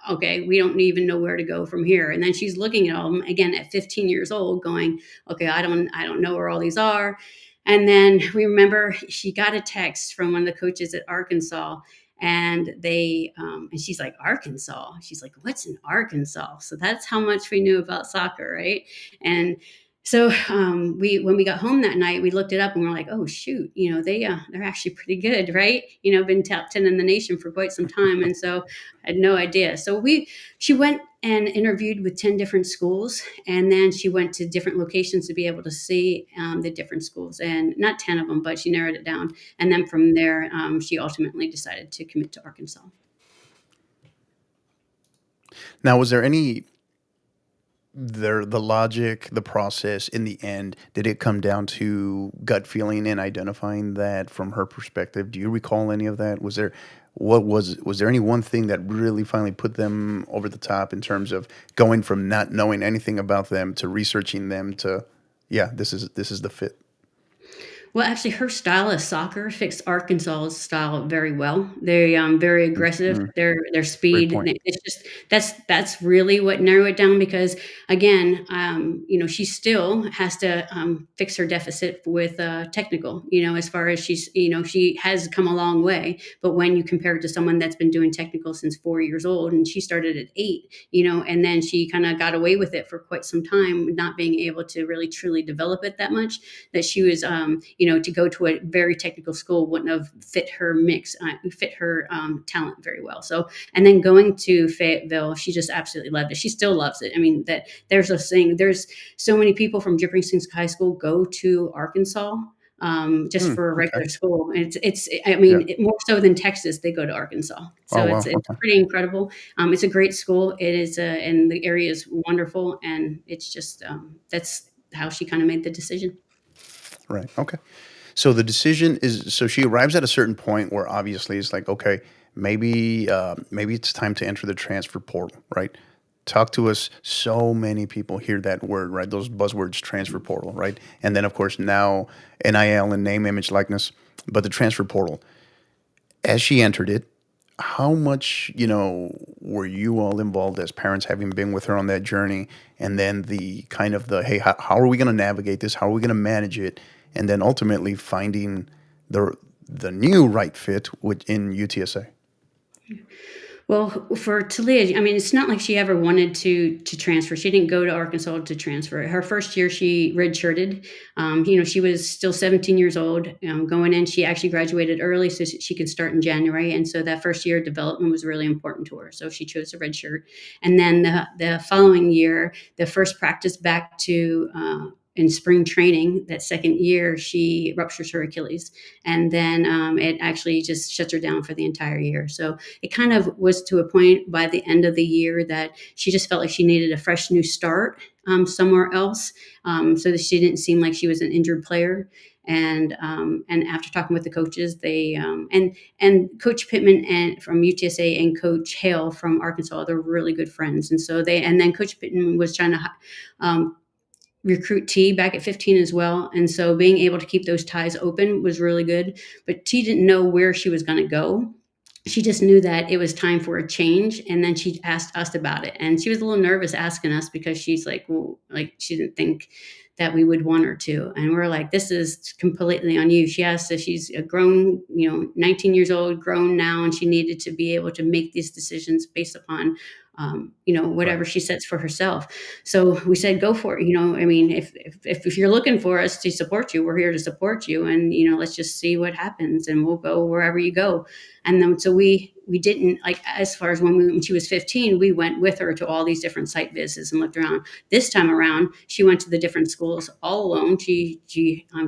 okay, we don't even know where to go from here. And then she's looking at all of them again at 15 years old going, okay, I don't know where all these are. And then we remember she got a text from one of the coaches at Arkansas, and and she's like, Arkansas. She's like, what's in Arkansas? So that's how much we knew about soccer, right? And so we when we got home that night, we looked it up and we're like, oh shoot, they're actually pretty good, right? Been top 10 in the nation for quite some time, and so I had no idea. So she went and interviewed with 10 different schools, and then she went to different locations to be able to see the different schools, and not 10 of them, but she narrowed it down. And then from there, she ultimately decided to commit to Arkansas. Now, was there any the logic, the process in the end, did it come down to gut feeling and identifying that from her perspective? Do you recall any of that? Was there any one thing that really finally put them over the top in terms of going from not knowing anything about them to researching them to, yeah, this is the fit. Well, actually, her style of soccer fits Arkansas's style very well. They very aggressive. Mhm. Their Great speed. point. It's just that's really what narrowed it down because again, she still has to fix her deficit with technical. As far as she has come a long way. But when you compare it to someone that's been doing technical since 4 years old and she started at 8, and then she kind of got away with it for quite some time, not being able to really truly develop it that much, that she was, to go to a very technical school wouldn't have fit her fit her talent very well. So, and then going to Fayetteville, she just absolutely loved it. She still loves it. I mean, that there's a saying, there's so many people from Dripping Springs High School go to Arkansas just Hmm, for okay. regular school. And I Yeah. mean, more so than Texas, they go to Arkansas. Oh So wow. it's Okay. pretty incredible. It's a great school. It is, and the area is wonderful. And it's just, that's how she kind of made the decision. Right. Okay. So the decision is, so she arrives at a certain point where obviously it's like, okay, maybe it's time to enter the transfer portal, right? Talk to us. So many people hear that word, right? Those buzzwords, transfer portal, right? And then of course now NIL and name, image, likeness, but the transfer portal. As she entered it, how much, were you all involved as parents, having been with her on that journey? And then the kind of the, hey, how are we going to navigate this? How are we going to manage it? And then ultimately finding the the new right fit within UTSA. Well, for Talia, I mean, it's not like she ever wanted to transfer. She didn't go to Arkansas to transfer. Her first year, she redshirted. She was still 17 years old going in. She actually graduated early so she could start in January, and so that first year of development was really important to her. So she chose a redshirt, and then the following year, the first practice back to. In spring training, that second year, she ruptures her Achilles, and then it actually just shuts her down for the entire year. So it kind of was to a point by the end of the year that she just felt like she needed a fresh new start somewhere else, so that she didn't seem like she was an injured player. And after talking with the coaches, they and Coach Pittman and from UTSA and Coach Hale from Arkansas, they're really good friends. And so they and then Coach Pittman was trying to um, recruit T back at 15 as well. And so being able to keep those ties open was really good. But T didn't know where she was going to go. She just knew that it was time for a change. And then she asked us about it. And she was a little nervous asking us because she's like, well, like she didn't think that we would want her to. And we're like, this is completely on you. She asked if she's a grown, 19 years old, grown now, and she needed to be able to make these decisions based upon whatever Right. she sets for herself. So we said, go for it. I mean, if you're looking for us to support you, we're here to support you. And, let's just see what happens and we'll go wherever you go. And then, so we didn't like, as far as when she was 15, we went with her to all these different site visits and looked around. This time around, she went to the different schools all alone. She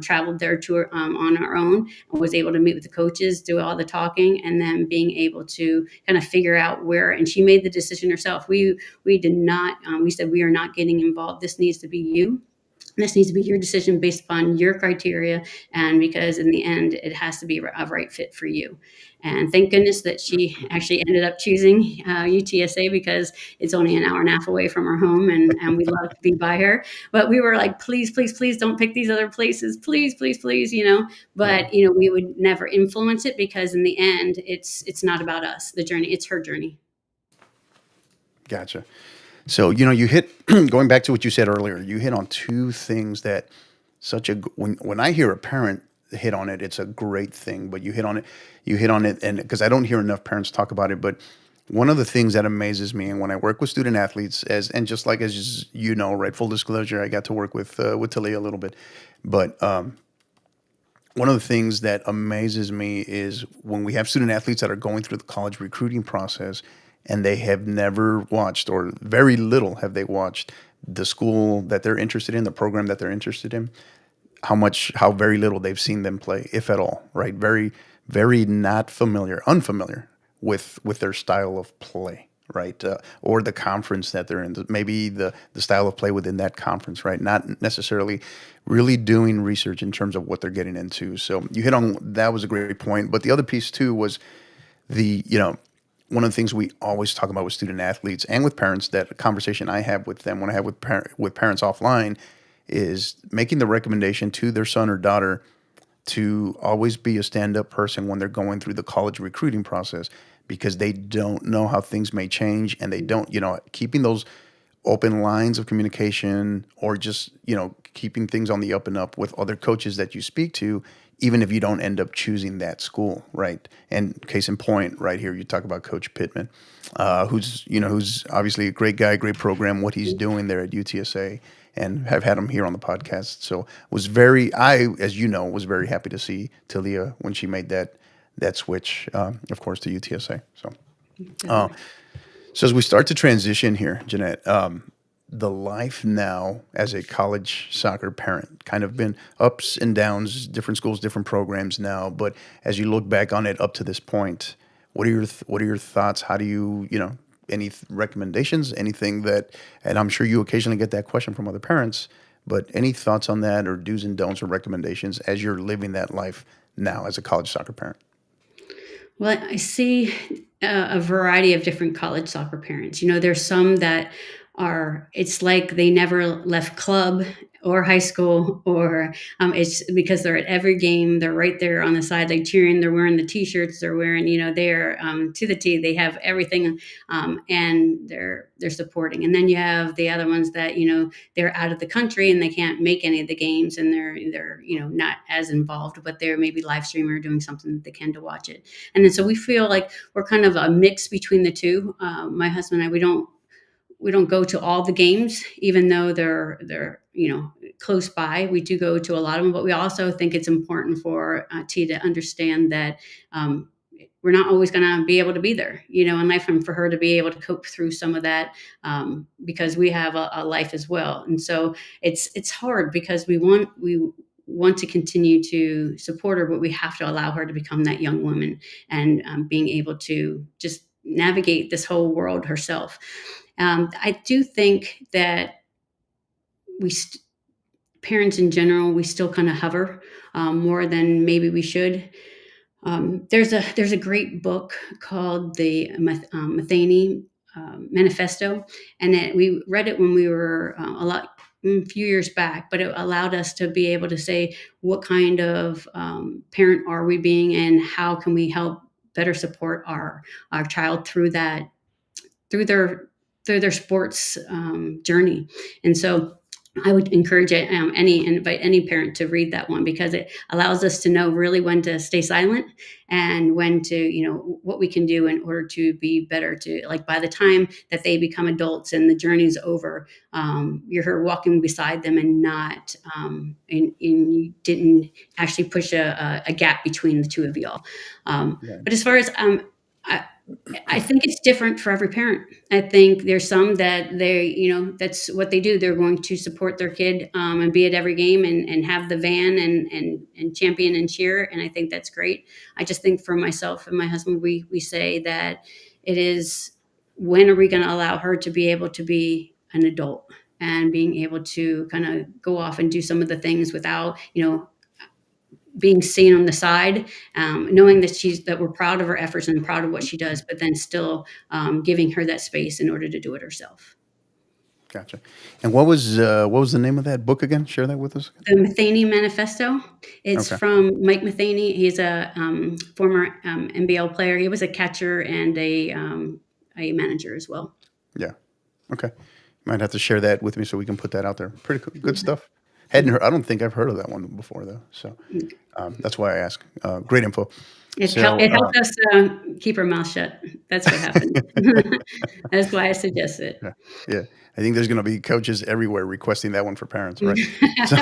traveled there on her own and was able to meet with the coaches, do all the talking, and then being able to kind of figure out where. And she made the decision herself. We did not. We said we are not getting involved. This needs to be you. This needs to be your decision based upon your criteria, and because in the end, it has to be a right fit for you. And thank goodness that she actually ended up choosing UTSA because it's only an hour and a half away from her home, and we love to be by her. But we were like, please, please, please don't pick these other places. Please, please, please, Yeah. But we would never influence it because in the end, it's not about us, the journey, it's her journey. Gotcha. So, you hit going back to what you said earlier, you hit on two things that when I hear a parent hit on it, it's a great thing, but you hit on it, and because I don't hear enough parents talk about it, but one of the things that amazes me, and when I work with student athletes, and just like as right, full disclosure, I got to work with Talia a little bit, but one of the things that amazes me is when we have student athletes that are going through the college recruiting process and they have never watched, or very little have they watched, the school that they're interested in, the program that they're interested in, how very little they've seen them play, if at all, right? Very, very not familiar, unfamiliar with their style of play, right? Or the conference that they're in, maybe the style of play within that conference, right? Not necessarily really doing research in terms of what they're getting into. So you hit on that, was a great point. But the other piece too was the one of the things we always talk about with student athletes and with parents, that a conversation I have with them when I have with parents offline, is making the recommendation to their son or daughter to always be a stand-up person when they're going through the college recruiting process, because they don't know how things may change, and they don't, keeping those open lines of communication, or just keeping things on the up and up with other coaches that you speak to, even if you don't end up choosing that school, right? And case in point, right here, you talk about Coach Pittman, who's obviously a great guy, great program, what he's doing there at UTSA, and have had him here on the podcast. So as was very happy to see Talia when she made that switch, of course, to UTSA. Uh, Definitely. so as we start to transition here, Jeanette, the life now as a college soccer parent, kind of been ups and downs, different schools, different programs now. But as you look back on it up to this point, what are your thoughts? How do any recommendations, anything that, and I'm sure you occasionally get that question from other parents, but any thoughts on that, or do's and don'ts, or recommendations as you're living that life now as a college soccer parent? Well, I see a variety of different college soccer parents. There's some that it's like they never left club or high school, or it's because they're at every game. They're right there on the side, like cheering. They're wearing the t-shirts. They're wearing, they're to the T. They have everything, and they're supporting. And then you have the other ones that they're out of the country and they can't make any of the games, and they're not as involved, but they're maybe live streaming or doing something that they can to watch it. And then so we feel like we're kind of a mix between the two. My husband and I, we don't go to all the games, even though they're close by. We do go to a lot of them, but we also think it's important for T to understand that we're not always going to be able to be there, in life, and for her to be able to cope through some of that, because we have a life as well. And so it's hard because we want to continue to support her, but we have to allow her to become that young woman, and being able to just navigate this whole world herself. I do think that we parents in general, we still kind of hover more than maybe we should. There's a great book called the Matheny Manifesto, and we read it when we were a few years back, but it allowed us to be able to say what kind of parent are we being, and how can we help better support our child through that, through their sports journey. And so I would encourage invite any parent to read that one, because it allows us to know really when to stay silent, and when to, what we can do in order to be better, to, like, by the time that they become adults and the journey's over, you're here walking beside them, and not, and you didn't actually push a gap between the two of y'all. Yeah. But as far as, I think it's different for every parent. I think there's some that that's what they do. They're going to support their kid, and be at every game, and have the van, and champion and cheer. And I think that's great. I just think for myself and my husband, we say that it is, when are we going to allow her to be able to be an adult, and being able to kind of go off and do some of the things without, being seen on the side, knowing that we're proud of her efforts and proud of what she does, but then still giving her that space in order to do it herself. Gotcha. And what was the name of that book again? Share that with us. The Matheny Manifesto. It's Okay. from Mike Matheny. He's a former NBL player. He was a catcher and a manager as well. Yeah. Okay. Might have to share that with me so we can put that out there. Pretty cool. Good stuff. Hadn't heard. I don't think I've heard of that one before though. So that's why I ask. Great info. So It helped us keep our mouth shut. That's what happened. That's why I suggest it. yeah, yeah. I think there's going to be coaches everywhere requesting that one for parents, right? So,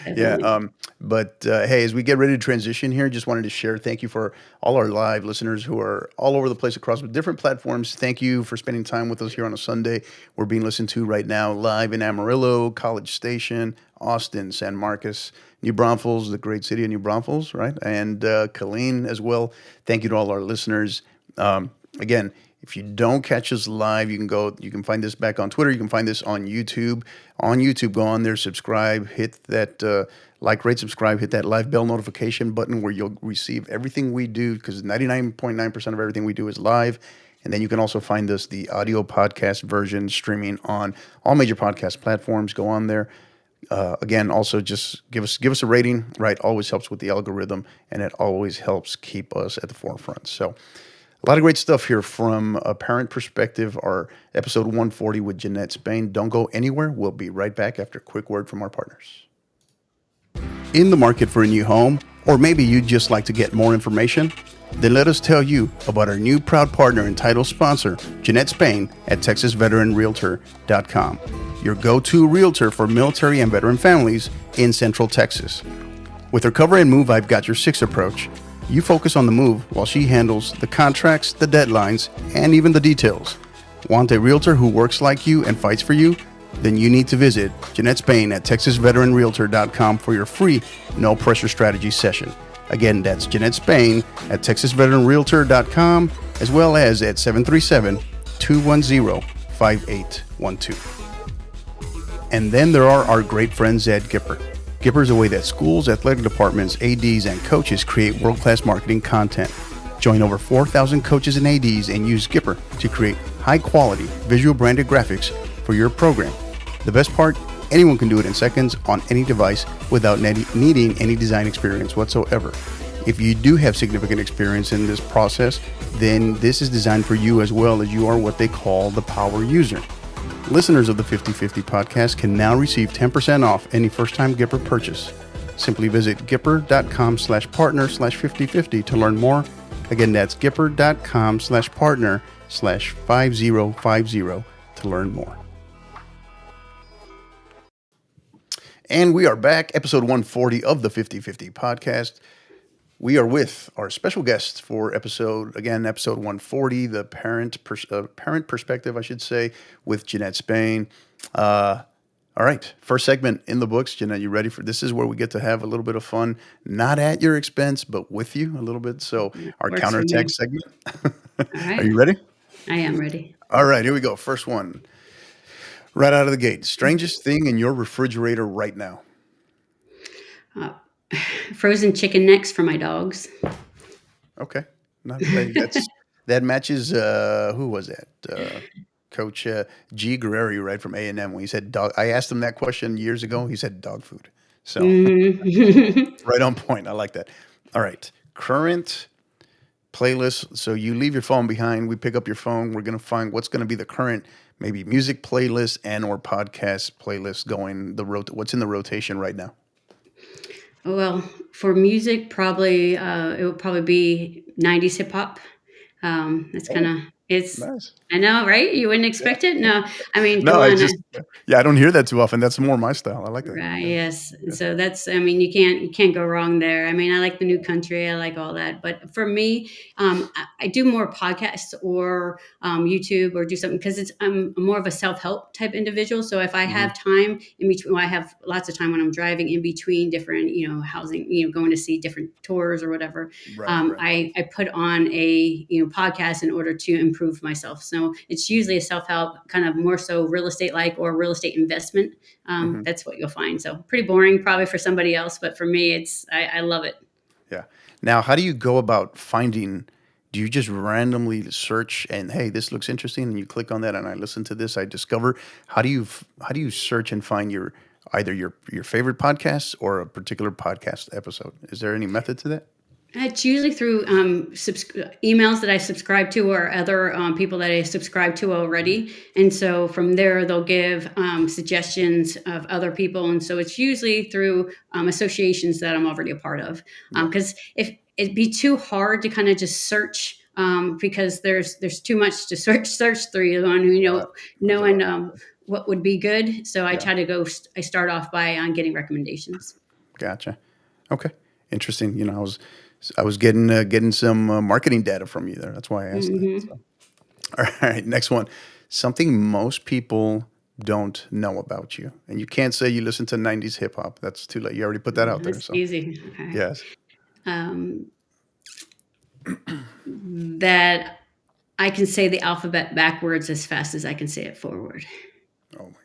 yeah. Definitely. But hey, as we get ready to transition here, just wanted to share. Thank you for all our live listeners who are all over the place across different platforms. Thank you for spending time with us here on a Sunday. We're being listened to right now live in Amarillo, College Station, Austin, San Marcos, New Braunfels, the great city of New Braunfels, right? And Colleen as well. Thank you to all our listeners. Again, if you don't catch us live, you can find this back on Twitter. You can find this on YouTube. On YouTube, go on there, subscribe, hit that like, rate, subscribe, hit that live bell notification button where you'll receive everything we do, because 99.9% of everything we do is live. And then you can also find us, the audio podcast version, streaming on all major podcast platforms. Go on there. Again, also just give us a rating, right? Always helps with the algorithm, and it always helps keep us at the forefront. So a lot of great stuff here from a parent perspective. Our episode 140 with Jeanette Spain. Don't go anywhere. We'll be right back after a quick word from our partners. In the market for a new home, or maybe you'd just like to get more information? Then let us tell you about our new proud partner and title sponsor, Jeanette Spain at TexasVeteranRealtor.com, your go-to realtor for military and veteran families in Central Texas. With her cover and move I've got your 6 approach, you focus on the move while she handles the contracts, the deadlines, and even the details. Want a realtor who works like you and fights for you? Then you need to visit Jeanette Spain at TexasVeteranRealtor.com for your free no-pressure strategy session. Again, that's Jeanette Spain at TexasVeteranRealtor.com, as well as at 737-210-5812. And then there are our great friends at Gipper. Gipper is a way that schools, athletic departments, ADs, and coaches create world-class marketing content. Join over 4,000 coaches and ADs and use Gipper to create high-quality, visual branded graphics for your program. The best part, anyone can do it in seconds on any device without needing any design experience whatsoever. If you do have significant experience in this process, then this is designed for you as well, as you are what they call the power user. Listeners of the 50/50 podcast can now receive 10% off any first-time Gipper purchase. Simply visit gipper.com/partner/5050 to learn more. Again, that's gipper.com/partner/5050 to learn more. And we are back, episode 140 of the 50/50 podcast. We are with our special guest for episode 140, the parent perspective, I should say, with Jeanette Spain. All right, first segment in the books. Jeanette, you ready for this? Is where we get to have a little bit of fun, not at your expense, but with you a little bit. So our Works for counterattack me. segment. All Are right. you ready? I am ready. All right, here we go. First one, right out of the gate. Strangest thing in your refrigerator right now? Uh, Frozen chicken necks for my dogs. Okay, that matches. Who was that? Coach G. Guerreri, right from A&M. When he said dog, I asked him that question years ago. He said dog food. So Mhm. right on point. I like that. All right, current playlist. So you leave your phone behind. We pick up your phone. We're gonna find what's gonna be the current maybe music playlist and or podcast playlist going. What's in the rotation right now? Well, for music, probably it would probably be '90s hip hop. That's kind Oh, of it's. nice. I know, right? You wouldn't Yeah. expect it. No, I mean, No, come I on. just yeah, I don't hear that too often. That's more my style. I like that. Right. Yeah. Yes. And Yeah. so that's. I mean, you can't go wrong there. I mean, I like the new country. I like all that. But for me, I do more podcasts or YouTube or do something because I'm more of a self help type individual. So if I Mhm. have time in between, well, I have lots of time when I'm driving in between different housing, going to see different tours or whatever. Right, right. I put on a podcast in order to improve myself. So it's usually a self help kind of more so real estate like or real estate investment. Mhm. That's what you'll find. So pretty boring probably for somebody else, but for me, I love it. Yeah. Now, how do you go about finding? Do you just randomly search and hey, this looks interesting, and you click on that, and I listen to this, I discover? How do you search and find either your favorite podcasts or a particular podcast episode? Is there any method to that? It's usually through emails that I subscribe to or other people that I subscribe to already. And so from there, they'll give suggestions of other people. And so it's usually through associations that I'm already a part of. Yeah. Because if it'd be too hard to kind of just search because there's too much to search through, Right. There's a knowing lot. what would be good. So I Yeah. try to I start off by getting recommendations. Gotcha. Okay. Interesting. I was getting some marketing data from you there. That's why I asked that. Hmm. So. All right. Next one. Something most people don't know about you, and you can't say you listen to '90s hip hop. That's too late. You already put that out there. That's So easy. Okay. yes. um, that I can say the alphabet backwards as fast as I can say it forward. Oh my God.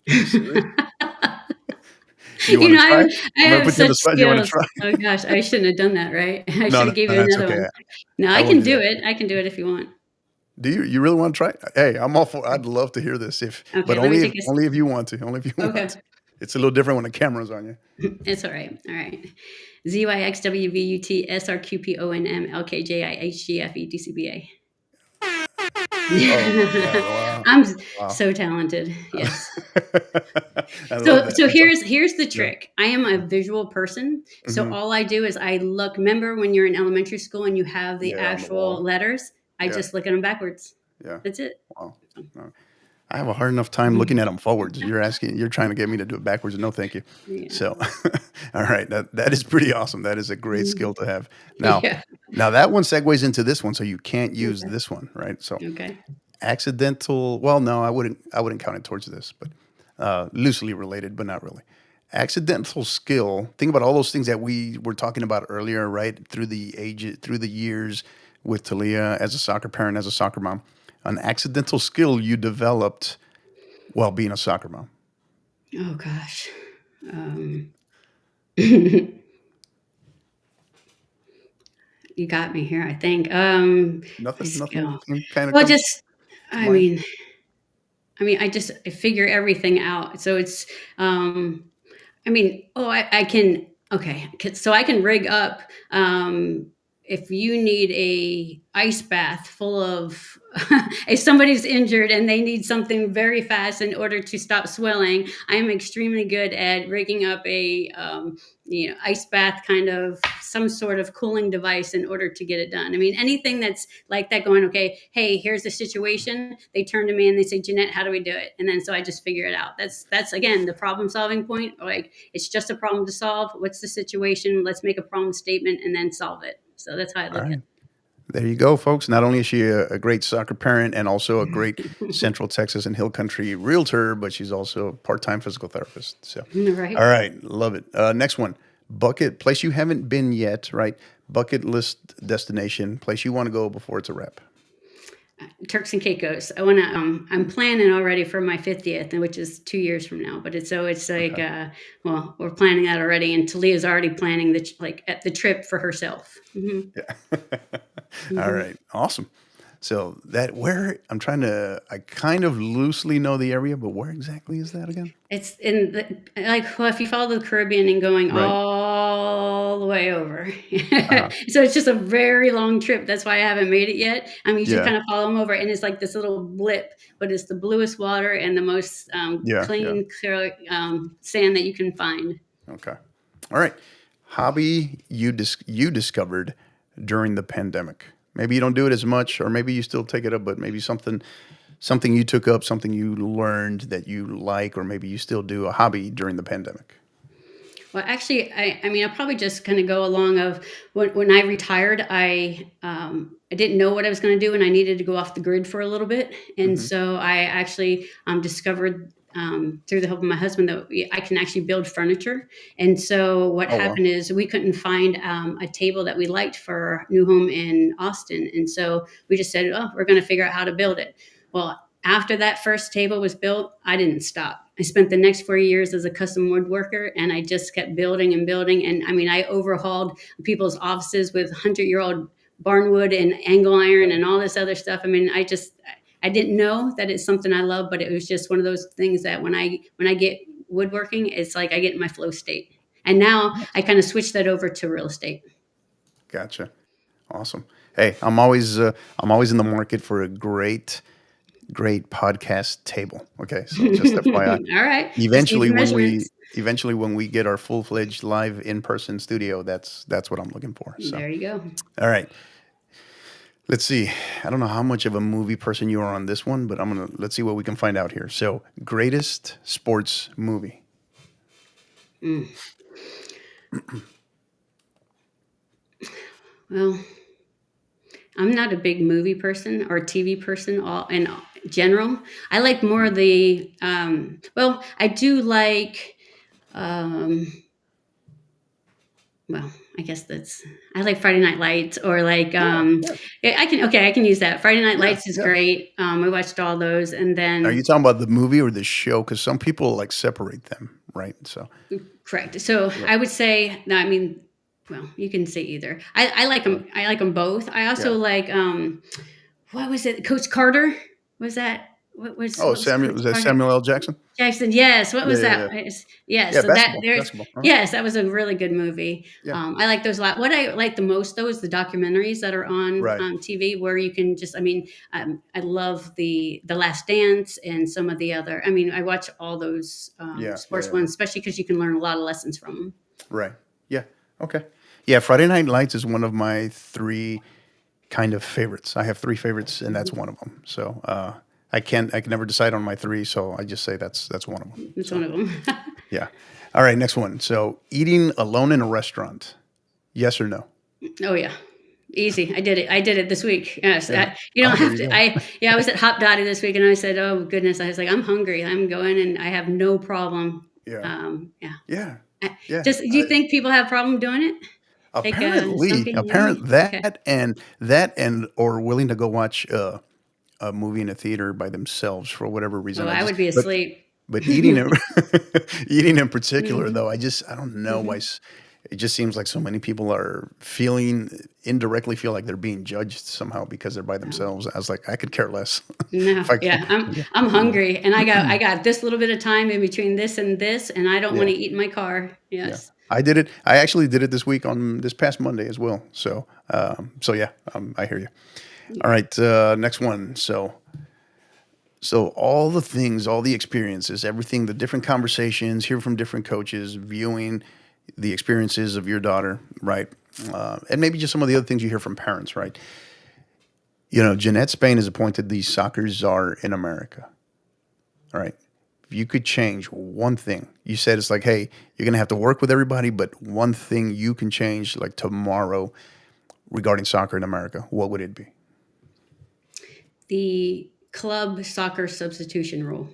Are you serious? You want to I try? I I'm gonna have put you on such the spot. You want to skills. try? Oh gosh, I shouldn't have done that, right? I No, should no, have gave no, you that's another okay. one. No, I I won't can do do that. it. I can do it if you want. Do you really want to try? Hey, I'm all for. I'd love to hear this. But Okay, let me take only if you want to. Only if you want okay. to. It's a little different when the camera's on you. It's all right. All right. ZYXWVUTSRQPONMLKJIHGFEDCBA. Oh my God! Wow, I'm wow. so talented. Yes. I love that. So That's awesome. here's the Yeah. trick. I am a visual person, so Hmm. all I do is I look. Remember when you're in elementary school and you have the Yeah, on the actual wall. letters? I Yeah, just look at them backwards. yeah. That's it. Wow. No. I have a hard enough time looking at them forwards. You're trying to get me to do it backwards. No, thank you. Yeah. So, all right, that is pretty awesome. That is a great Mhm. skill to have. Now, Yeah. now that one segues into this one, so you can't use Okay. this one, right? So, Okay. accidental. Well, no, I wouldn't count it towards this, but loosely related, but not really. Accidental skill. Think about all those things that we were talking about earlier, right? Through the years with Talia as a soccer parent, as a soccer mom. An accidental skill you developed while being a soccer mom. Oh gosh. Um, you got me here. I think. Nothing, Oh, nothing kind of well, comes just. to I mind. mean, I mean, I figure everything out. So it's I mean, oh, I can, okay. So I can rig up, if you need a ice bath full of, if somebody's injured and they need something very fast in order to stop swelling, I am extremely good at rigging up a, ice bath kind of some sort of cooling device in order to get it done. I mean, anything that's like that going, okay, hey, here's the situation. They turn to me and they say, Jeanette, how do we do it? And then so I just figure it out. That's again the problem solving point. Like, it's just a problem to solve. What's the situation? Let's make a problem statement and then solve it. So that's how I All look at right. There you go, folks. Not only is she a great soccer parent and also a great it. Central Texas and Hill Country realtor, but she's also a part-time physical therapist. So, all Right. right, love it. Next one, bucket place you haven't been yet, right? Bucket list destination, place you want to go before it's a wrap. Turks and Caicos. I want to. I'm planning already for my 50th, which is 2 years from now. But it's like, Okay. well, we're planning that already, and Talia's already planning like at the trip for herself. Yeah. All Hmm. right. Awesome. So that where I'm trying to, I kind of loosely know the area, but where exactly is that again? It's in the, like, well, if you follow the Caribbean and going Right. all the way over. Uh-huh. So it's just a very long trip. That's why I haven't made it yet. I mean, you should Yeah. kind of follow them over, and it's like this little blip, but it's the bluest water and the most Yeah. Yeah. clean, clear sand that you can find. Okay. All right. Hobby you discovered during the pandemic. Maybe you don't do it as much, or maybe you still take it up, but maybe something you took up, something you learned that you like, or maybe you still do a hobby during the pandemic. Well, actually, I mean, I'll probably just kind of go along of when I retired, I didn't know what I was going to do, and I needed to go off the grid for a little bit, and Hmm. so I actually discovered through the help of my husband that I can actually build furniture. And so what Oh well. happened is we couldn't find a table that we liked for our new home in Austin, and so we just said, "Oh, we're going to figure out how to build it." Well, after that first table was built, I didn't stop. I spent the next 4 years as a custom woodworker, and I just kept building and building. And I mean, I overhauled people's offices with 100-year-old barnwood and angle iron Yeah. and all this other stuff. I mean, I didn't know that it's something I love, but it was just one of those things that when I get woodworking, it's like I get in my flow state. And now I Nice. kind of switched that over to real estate. Gotcha. Awesome. Hey, I'm always in the market for a great podcast table. Okay, so just FYI. All right, just need Eventually, the when we measurements. eventually when we get our full-fledged live in-person studio, that's what I'm looking for. So, There you go. all right, let's see. I don't know how much of a movie person you are on this one, but let's see what we can find out here. So, greatest sports movie. Mm. Well, I'm not a big movie person or TV person all in general. I like more Mhm. the well, I do like um well, I guess I like Friday Night Lights or like Yeah, yeah, yeah, I can use that. Friday Night yeah, Lights is yeah. great. I watched all those and Are then you talking about the movie or the show? Because some people like separate them, right? So, correct. So yeah, I would say no, I mean well, you can say either. I like yeah. them. I like them both. I also Yeah. like what was it? Coach Carter? Was that Oh, what was Samuel Coach was that Carter? Samuel L. Jackson? Jackson, yes. What Yeah, was yeah, that? yeah. Yes, Yeah, so that basketball, there's basketball. Uh-huh. yes, that was a really good movie. Yeah. I like those a lot. What I like the most though is the documentaries that are on Right. TV where you can just. I mean, I love the Last Dance and some of the other. I mean, I watch all those Yeah, yeah, sports yeah, yeah. ones, especially because you can learn a lot of lessons from them. Right. Yeah. Okay. Yeah, Friday Night Lights is one of my three kind of favorites. I have three favorites, and that's one of them. So I can never decide on my three. So I just say that's one of them. It's So one of them. yeah. All right, next one. So eating alone in a restaurant, yes or no? Oh yeah. Easy. I did it. I did it this week. Yes. Yeah. You Oh, don't there have you to. go. Yeah, I was at Hop Dotty this week and I said, oh goodness. I was like, I'm hungry. I'm going and I have no problem. Yeah. Yeah. Yeah. I- Yeah. Just, do you think people have problem doing it? Like, Apparently, something apparent yummy? Okay. that and or willing to go watch a movie in a theater by themselves for whatever Oh, reason. I would be But asleep. eating it, eating in particular Mhm, though, I don't know why. mhm. It just seems like so many people are feeling. indirectly feel like they're being judged somehow because they're by No. themselves. I was like, I could care less No, if I can. yeah, I'm Yeah, I'm yeah, hungry, and I got this little bit of time in between this, and I don't yeah, wanna eat in my car. yeah. Yes. I did it. I actually did it this week on this past Monday as well. So yeah, I hear you. All Yeah. right, next one. So all the things, all the experiences, everything, the different conversations, hear from different coaches, viewing the experiences of your daughter, right? And maybe just some of the other things you hear from parents, right? Jeanette Spain is appointed the soccer czar in America, all right? If you could change one thing, you said it's like, hey, you're going to have to work with everybody, but one thing you can change like tomorrow regarding soccer in America, what would it be? The club soccer substitution rule.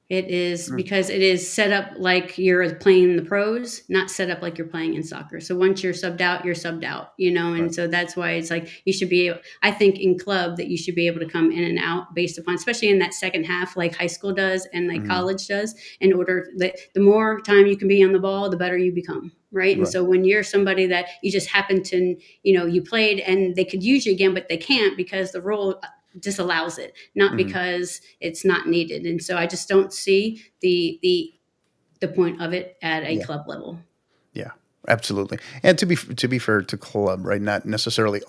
It is Mm, because it is set up like you're playing in the pros, not set up like you're playing in soccer. So once you're subbed out, you're subbed out, right. and so that's why it's like you should be, I think in club that you should be able to come in and out based upon, especially in that second half, like high school does and like Hmm. college does, in order that the more time you can be on the ball, the better you become. Right. And Right. so when you're somebody that you just happen to, you played and they could use you again, but they can't because the rule disallows it, not Hmm. because it's not needed. And so I just don't see the point of it at a Yeah. club level. Yeah, absolutely. And to be fair to club, right? Not necessarily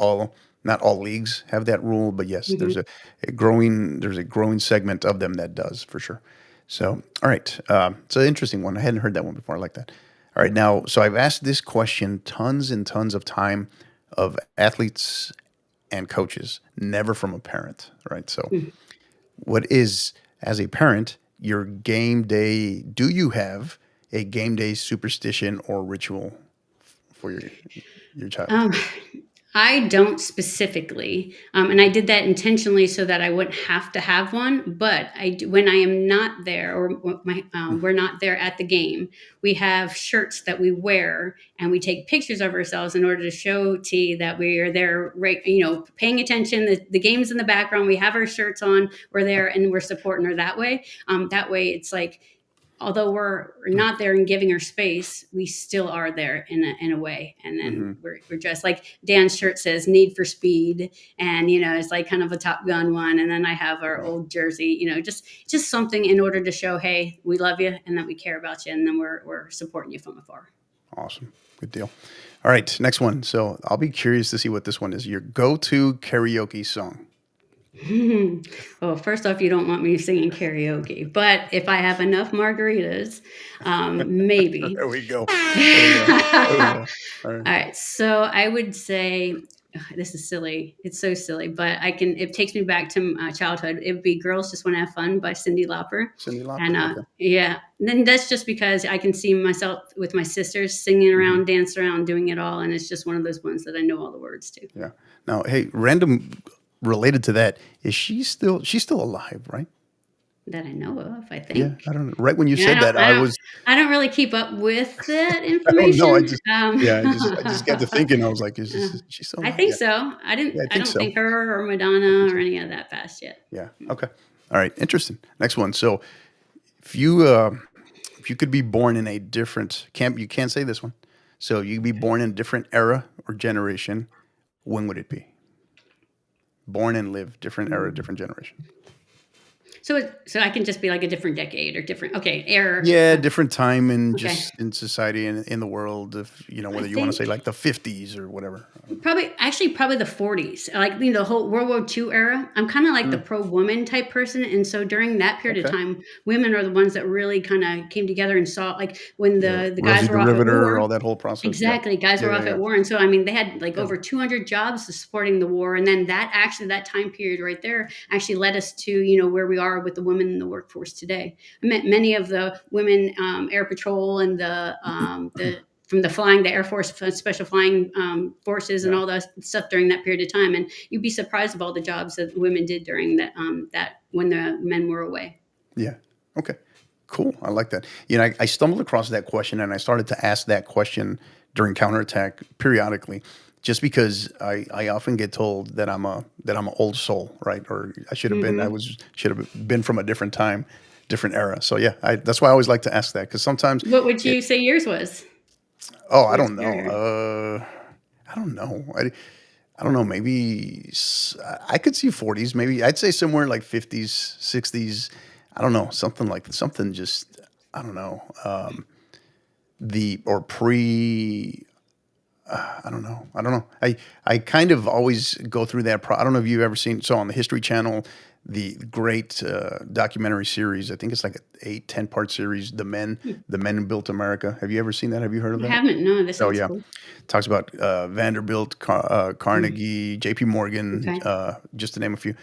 not all leagues have that rule, but yes, Hmm. there's a growing segment of them that does for sure. So, all right, it's an interesting one. I hadn't heard that one before. I like that. All right, now, so I've asked this question tons and tons of time of athletes and coaches, never from a parent, right? So, what is, as a parent, your game day? Do you have a game day superstition or ritual for your child? Um, I don't specifically, and I did that intentionally so that I wouldn't have to have one. But I do, when I am not there, or Mm, we're not there at the game, we have shirts that we wear, and we take pictures of ourselves in order to show T that we are there, right? Paying attention. The game's in the background. We have our shirts on. We're there, and we're supporting her that way. That way, it's like although we're not there and giving her space, we still are there in a way. And then mm-hmm. we're just like Dan's shirt says Need for Speed. And, it's like kind of a Top Gun one. And then I have our Right. old jersey, just something in order to show, hey, we love you and that we care about you. And then we're supporting you from afar. Awesome. Good deal. All right, next one. So I'll be curious to see what this one is. Your go-to karaoke song. Well, first off, you don't want me singing karaoke, but if I have enough margaritas, maybe. There we go. There we go. There we All go. All right. right, so I would say ugh, this is silly. It's so silly, but I can. It takes me back to childhood. It would be "Girls Just Want to Have Fun" by Cyndi Lauper, Cyndi and Lauper. Okay. yeah, and then that's just because I can see myself with my sisters singing Hmm. around, dancing around, doing it all, and it's just one of those ones that I know all the words to. Yeah. Now, hey, random related to that, is she's still alive, right? That I know of, I Yeah, think. I don't know. Right when you Yeah, said that, I don't really keep up with that I don't know. information. Yeah, I just got to thinking. I was like, Uh, is she still I alive? think Yeah, so. yeah, I I think don't so. think her or I think Madonna or so. any of that passed yet. Yeah. Okay. All right. Interesting. Next one. So if you could be born in a different can't you can't say this one. So you could be born in a different era or generation. When would it be? Born and live different era, Mm. different generation. So I can just be like a different decade or different okay, error. Yeah, different time in Okay. just in society and in the world. If I whether you want to say think like the 50s or whatever. I don't probably the 40s, like, the whole World War II era. I'm kinda like the know. pro-woman type person, and so during that period of Okay. time, women are the ones that really kinda came together and saw like, when Yeah. the guys Rosie were the off at Riveter, war. all that whole process. Yeah. Exactly, guys Yeah. were Yeah. off Yeah. at war, and so, I mean, they had, like, Yeah. over 200 jobs supporting the war, and then that time period right there actually led us to, where we are with the women in the workforce today. I met many of the women, air patrol and the from the flying, the Air Force special flying forces, and Yeah. all that stuff during that period of time. And you'd be surprised of all the jobs that women did during that when the men were away. Yeah. Okay. Cool. I like that. I stumbled across that question and I started to ask that question during counterattack periodically, just because I often get told that I'm an old soul, right? Or Hmm. should have been from a different time, different era. So yeah, that's why I always like to ask that because sometimes What would it. you say yours was? Oh, I Yours, don't your know. era? I don't know. I don't know. Maybe I could see 40s. Maybe I'd say somewhere like 50s, 60s. I don't know. Something like something. Just I don't know. The or pre. I don't know. I don't know. I kind of always go through that. I don't know if you've ever seen. So on the History Channel, the great documentary series. I think it's like a 8, 10 part series. Hmm. The Men Who Built America. Have you ever seen that? Have you heard of I that? haven't. No, that Oh sounds yeah, cool. talks about Vanderbilt, Mm, Carnegie, J.P. Morgan, okay. just to name a few.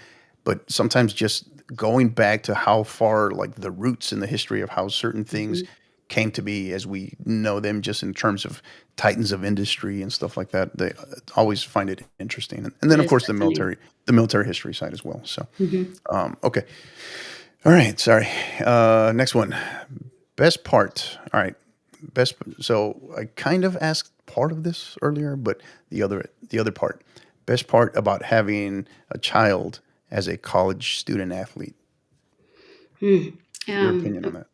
But sometimes just going back to how far, like the roots in the history of how certain things Hmm. came to be as we know them, just in terms of titans of industry and stuff like that. They always find it interesting, and then That of is course fascinating. the military history side as well. So, Hmm. okay, all right, sorry. Next one, best part. All right, best. So I kind of asked part of this earlier, but the other part, best part about having a child as a college student athlete. Mm. Your Um, opinion on that?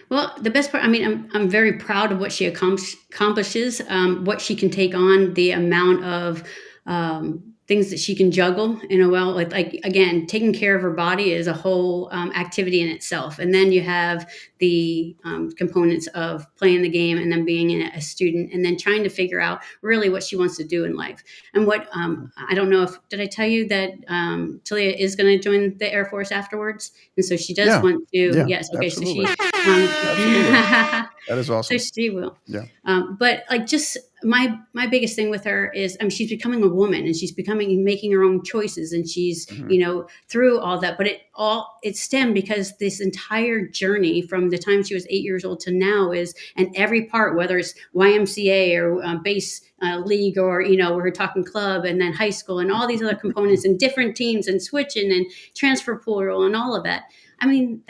Well, the best part, I mean, I'm very proud of what she accomplishes, what she can take on, the amount of things that she can juggle. Well, like again, taking care of her body is a whole activity in itself. And then you have the components of playing the game and then being a student and then trying to figure out really what she wants to do in life. And what I don't know if, did I tell you that Talia is going to join the Air Force afterwards? And so she does Yeah, want to, yeah, yes. Okay. So absolutely, um, absolutely. That is so awesome. she will. Yeah. But like just my biggest thing with her is, I mean, she's becoming a woman and she's becoming making her own choices and she's Hmm. through all that. But it stemmed because this entire journey from the time she was 8 years old to now is, and every part, whether it's YMCA or base league or we're talking club and then high school and all these other components and different teams and switching and transfer portal and all of that. I mean,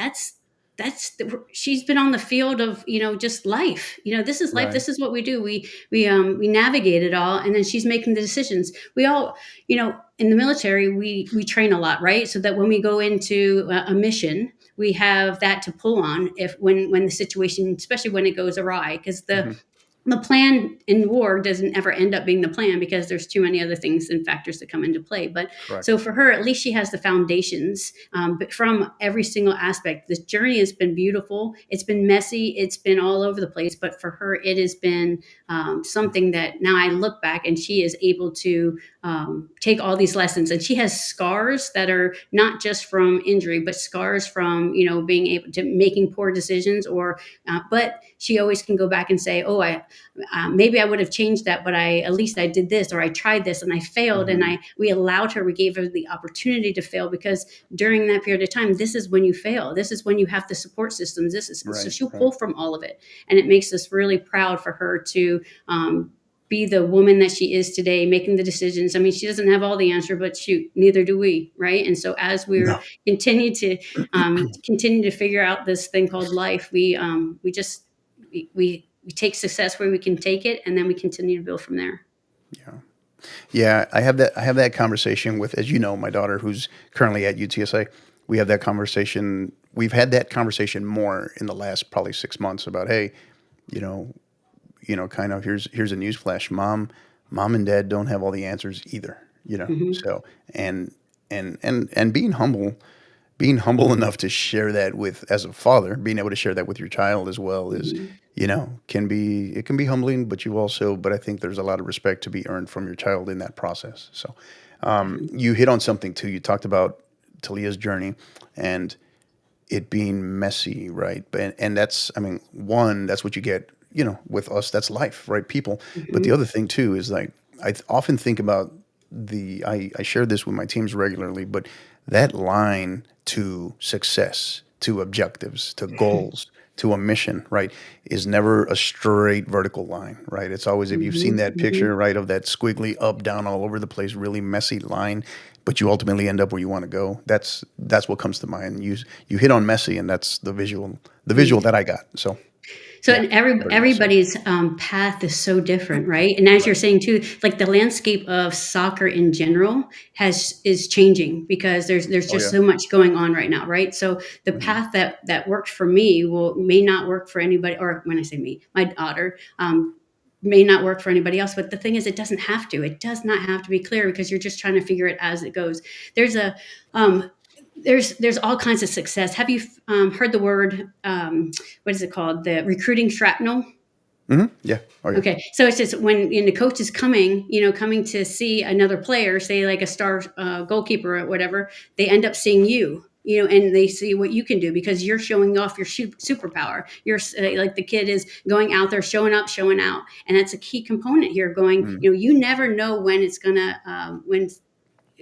she's been on the field of just life. This is life. Right. This is what we do. We navigate it all, and then she's making the decisions. We all, in the military, we train a lot, right? So that when we go into a mission, we have that to pull on if when the situation, especially when it goes awry, because Hmm. the plan in war doesn't ever end up being the plan because there's too many other things and factors that come into play. But so Correct. for her, at least she has the foundations. But from every single aspect, this journey has been beautiful. It's been messy. It's been all over the place. But for her, it has been something that now I look back and she is able to take all these lessons. And she has scars that are not just from injury, but scars from being able to making poor decisions or. But she always can go back and say, "Oh, maybe I would have changed that, but at least I did this or I tried this and I failed." And Hmm. we allowed her, we gave her the opportunity to fail because during that period of time, this is when you fail. This is when you have the support systems. So Right. she'll Right. pull from all of it, and it makes us really proud for her to. Be the woman that she is today, making the decisions. I mean, she doesn't have all the answer, but shoot, neither do we, right? And so as we're No. continue to figure out this thing called life, we just we take success where we can take it, and then we continue to build from there. Yeah. Yeah, I have that conversation with, as you know, my daughter who's currently at UTSA. We have that conversation. We've had that conversation more in the last probably 6 months about, hey, you know, kind of here's a news flash. Mom and dad don't have all the answers either, Hmm. So and and being humble enough to share that with, as a father, being able to share that with your child as well is, Hmm. it can be humbling, but but I think there's a lot of respect to be earned from your child in that process. So, Definitely. you hit on something too. You talked about Talia's journey and it being messy, right? And that's, I mean, one, that's what you get, with us, that's life, right? People. But the Hmm. other thing too is like, often think about I share this with my teams regularly, but that line to success, to objectives, to goals, to a mission, right, is never a straight vertical line, right? It's always, if you've seen Hmm. that picture, Hmm. right, of that squiggly up, down, all over the place, really messy line, but you ultimately end up where you want to go. That's what comes to mind. You hit on messy, and that's the visual that I got. So So, yeah, and very well said. everybody's path is so different, right? And as you're Right. saying too, like the landscape of soccer in general is changing because there's Oh just yeah. so much going on right now, right? So the Hmm. path that worked for me may not work for anybody. Or when I say me, my daughter. may not work for anybody else. But the thing is, it doesn't have to. It does not have to be clear because you're just trying to figure it as it goes. There's a um, there's all kinds of success. Have you heard the word what is it called? The recruiting shrapnel. Yeah. Oh yeah. Okay, so it's just when the coach is coming, coming to see another player, say like a star goalkeeper or whatever, they end up seeing you, and they see what you can do because you're showing off your superpower. You're like the kid is going out there, showing up, showing out, and that's a key component here. Going, Mm. you never know when it's gonna when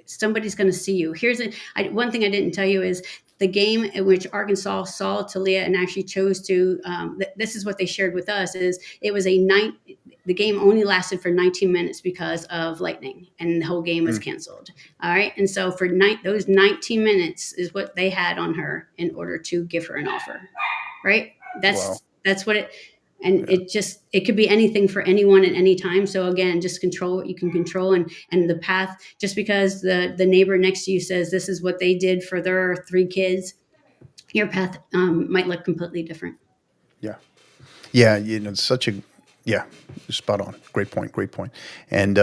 somebody's going to see you. One thing I didn't tell you is the game in which Arkansas saw Talia and actually chose to. This is what they shared with us: is it was a night. The game only lasted for 19 minutes because of lightning, and the whole game was Mm. canceled. All right, and so for those 19 minutes is what they had on her in order to give her an offer. Right? Wow. That's what it. And Yeah. it could be anything for anyone at any time. So again, just control what you can control, and the path. Just because the neighbor next to you says this is what they did for their 3 kids, your path might look completely different. Yeah. Yeah. It's such a, yeah, spot on. Great point. Great point. And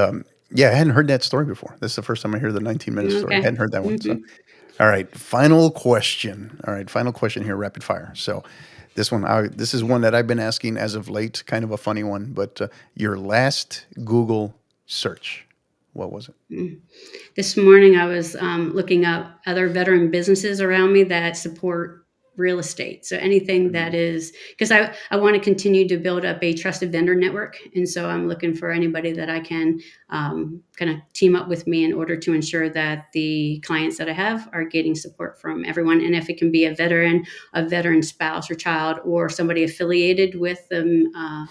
yeah, I hadn't heard that story before. This is the first time I hear the 19-minute story. I Okay. hadn't heard that one. So, Hmm. all right. Final question. All right. Final question here, rapid fire. So, this is one that I've been asking as of late, kind of a funny one, but your last Google search, what was it? This morning, I was looking up other veteran businesses around me that support real estate. So anything that Mm. is, because I want to continue to build up a trusted vendor network. And so I'm looking for anybody that I can kind of team up with me in order to ensure that the clients that I have are getting support from everyone. And if it can be a veteran spouse or child, or somebody affiliated with a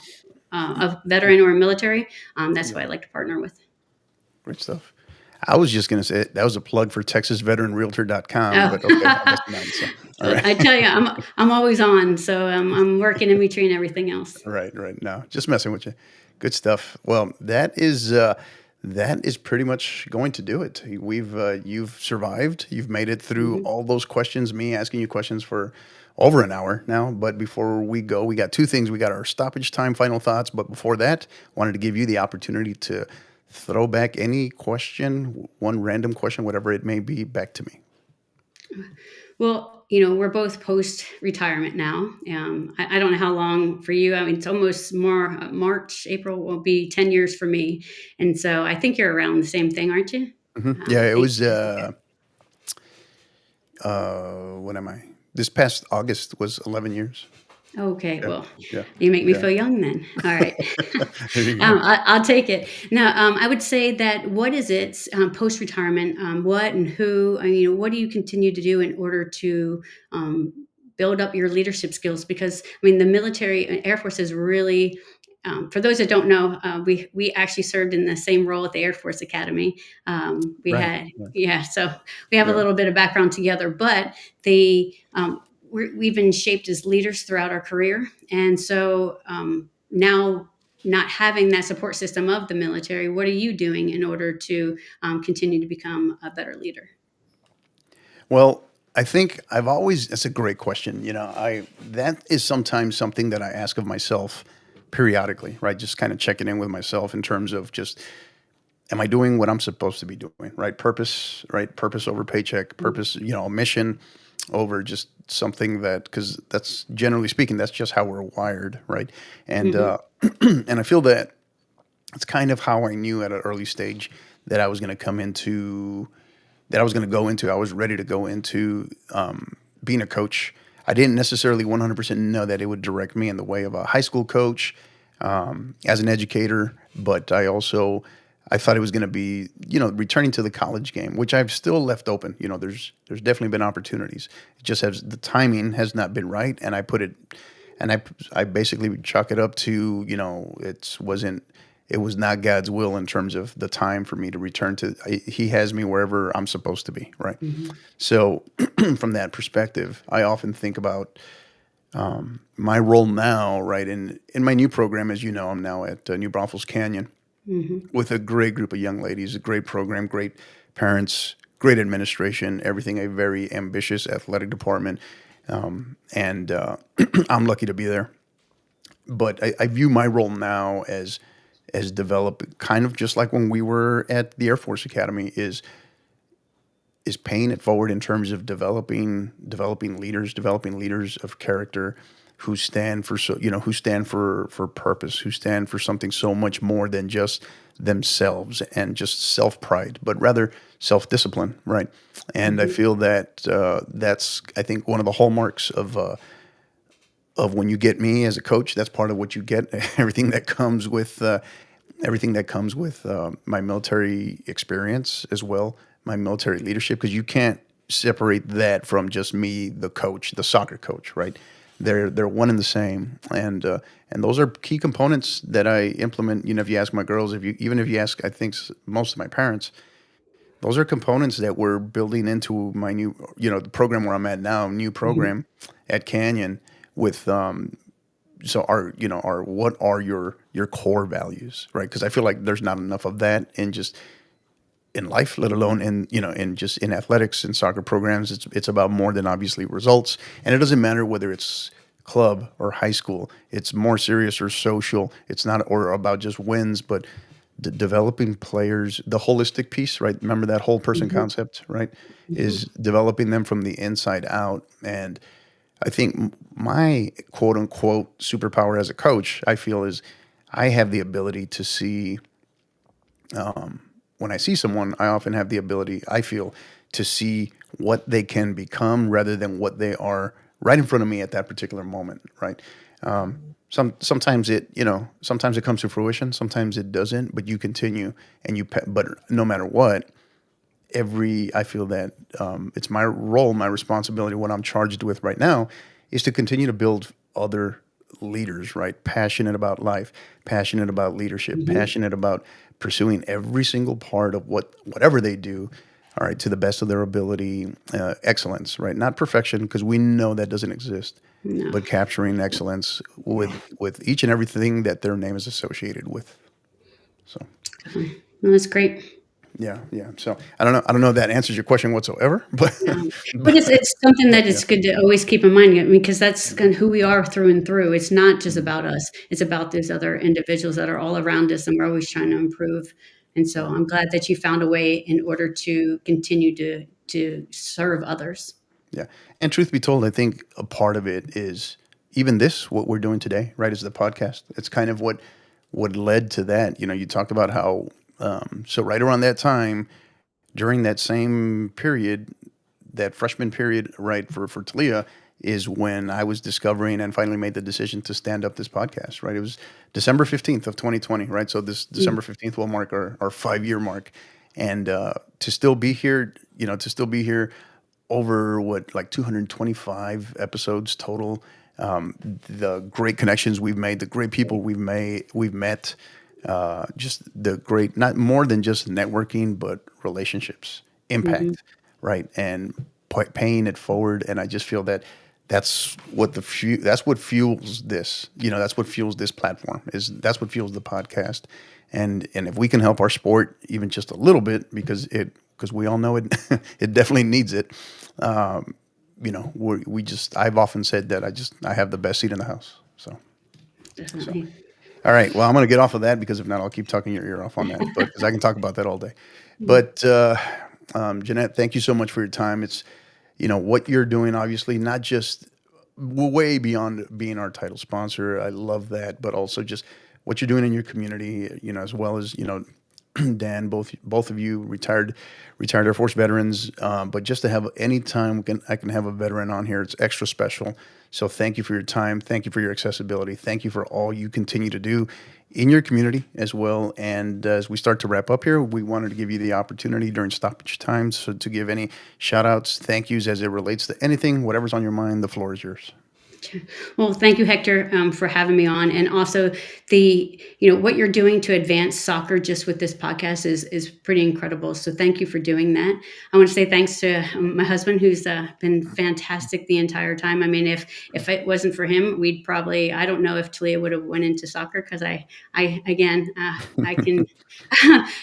veteran or a military, that's Yeah. what I like to partner with. Great stuff. I was just going to say that was a plug for TexasVeteranRealtor.com, Oh, but okay, I guess not. So, all well, right. I tell you, I'm always on, so I'm working in between everything else. Right, right. No, just messing with you. Good stuff. Well, that is pretty much going to do it. You've survived. You've made it through Hmm. all those questions. Me asking you questions for over an hour now. But before we go, we got two things. We got our stoppage time, final thoughts. But before that, wanted to give you the opportunity to throw back any question, one random question, whatever it may be, back to me. Well, we're both post retirement now. I don't know how long for you. I mean, it's almost more March, April will be 10 years for me, and so I think you're around the same thing, aren't you? Yeah, it Eight. was. Okay. What am I? This past August was 11 years. Okay, Yeah, well, yeah, you make me yeah. feel young then. All right. There you go. I'll take it. Now, I would say that what is it post retirement? What and who? What do you continue to do in order to build up your leadership skills? Because I mean, the military, Air Force is really. For those that don't know, we actually served in the same role at the Air Force Academy. We Right. had, Right. yeah, so we have a Yeah. little bit of background together. But the we've been shaped as leaders throughout our career, and so now not having that support system of the military, what are you doing in order to continue to become a better leader? Well, I think I've always, that's a great question. That is sometimes something that I ask of myself periodically, right? Just kind of checking in with myself in terms of just, am I doing what I'm supposed to be doing, right? Purpose, right? Purpose over paycheck, purpose, a mission over just something that, because that's generally speaking, that's just how we're wired, right? And, Mm-hmm. and I feel that it's kind of how I knew at an early stage that I was going to come into that I was going to go into. I was ready to go into being a coach. I didn't necessarily 100% know that it would direct me in the way of a high school coach as an educator, but I thought it was going to be returning to the college game, which I've still left open. There's definitely been opportunities. It just has the timing has not been right, and I basically chalk it up to it was not God's will in terms of the time for me to return to. He has me wherever I'm supposed to be, right? Mm-hmm. So, from that perspective, I often think about my role now, right? In my new program, as you know, I'm now at New Braunfels Canyon Mm-hmm. with a great group of young ladies, a great program, great parents, great administration, everything. A very ambitious athletic department, and I'm lucky to be there. But I view my role now as as develop, kind of just like when we were at the Air Force Academy, is paying it forward in terms of developing leaders of character who stand for, who stand for purpose, who stand for something so much more than just themselves and just self pride, but rather self discipline, right? And I Mhm. feel that that's, I think, one of the hallmarks of when you get me as a coach. That's part of what you get. Everything that comes with my military experience as well, my military leadership, because you can't separate that from just me, the coach, the soccer coach, right? They're one and the same, and those are key components that I implement. If you ask my girls, if you ask, I think most of my parents, those are components that we're building into my new, the program where I'm at now, new Mhm. program at Canyon with so our our what are your core values, right? Because I feel like there's not enough of that in just in life, let alone in in just in athletics and soccer programs. It's about more than obviously results, and it doesn't matter whether it's club or high school. It's more serious or social. It's not or about just wins, but developing players, the holistic piece, right? Remember that whole person Mhm. concept, right? Mhm. Is developing them from the inside out. And I think my quote unquote superpower as a coach, I feel, is I have the ability to see, when I see someone, I often have the ability, I feel, to see what they can become rather than what they are right in front of me at that particular moment, right? Sometimes sometimes it comes to fruition, sometimes it doesn't, but you continue and but no matter what, I feel that it's my role, my responsibility, what I'm charged with right now is to continue to build other leaders, right? Passionate about life, passionate about leadership, Mhm. passionate about pursuing every single part of whatever they do, all right, to the best of their ability, excellence, right? Not perfection, because we know that doesn't exist, No, but capturing excellence with each and everything that their name is associated with. So. definitely. No, that's great. Yeah, yeah. So I don't know if that answers your question whatsoever, but But it's something but that yeah, it's good to always keep in mind, I mean, because that's yeah, kind of who we are through and through. It's not just mhm, about us. It's about those other individuals that are all around us, and we're always trying to improve. And so yeah, I'm glad that you found a way in order to continue to serve others. yeah. And truth be told, I think a part of it is even this what we're doing today, right? Is the podcast. It's kind of what led to that. You talked about how so right around that time during that same period, that freshman period, right, for Talia, is when I was discovering and finally made the decision to stand up this podcast, right? It was December 15th of 2020, right? So this Mm, December 15th will mark our 5 year mark. And to still be here, to still be here over what, like 225 episodes total. The great connections we've made, the great people we've met, just the great, not more than just networking, but relationships, mhm. impact, right, and paying it forward. And I just feel that that's what fuels this. That's what fuels this platform. That's what fuels the podcast. And if we can help our sport even just a little bit, because we all know it, it definitely needs it. Um, we just I've often said that I have the best seat in the house. So Definitely. all right. Well, I'm going to get off of that because if not, I'll keep talking your ear off on that. But because I can talk about that all day. Mm, But Jeanette, thank you so much for your time. It's what you're doing. Obviously, not just way beyond being our title sponsor. I love that, but also just what you're doing in your community. As well as Dan, both of you retired Air Force veterans. But just to have any time I can have a veteran on here, it's extra special. So thank you for your time. Thank you for your accessibility. Thank you for all you continue to do in your community as well. And as we start to wrap up here, we wanted to give you the opportunity during stoppage time so to give any shout outs, thank yous as it relates to anything, whatever's on your mind. The floor is yours. sure. Well, thank you, Hector, for having me on, and also what you're doing to advance soccer just with this podcast is pretty incredible. So thank you for doing that. I want to say thanks to my husband, who's been fantastic the entire time. I mean, if it wasn't for him, we'd probably, I don't know if Talia would have went into soccer, because I again I can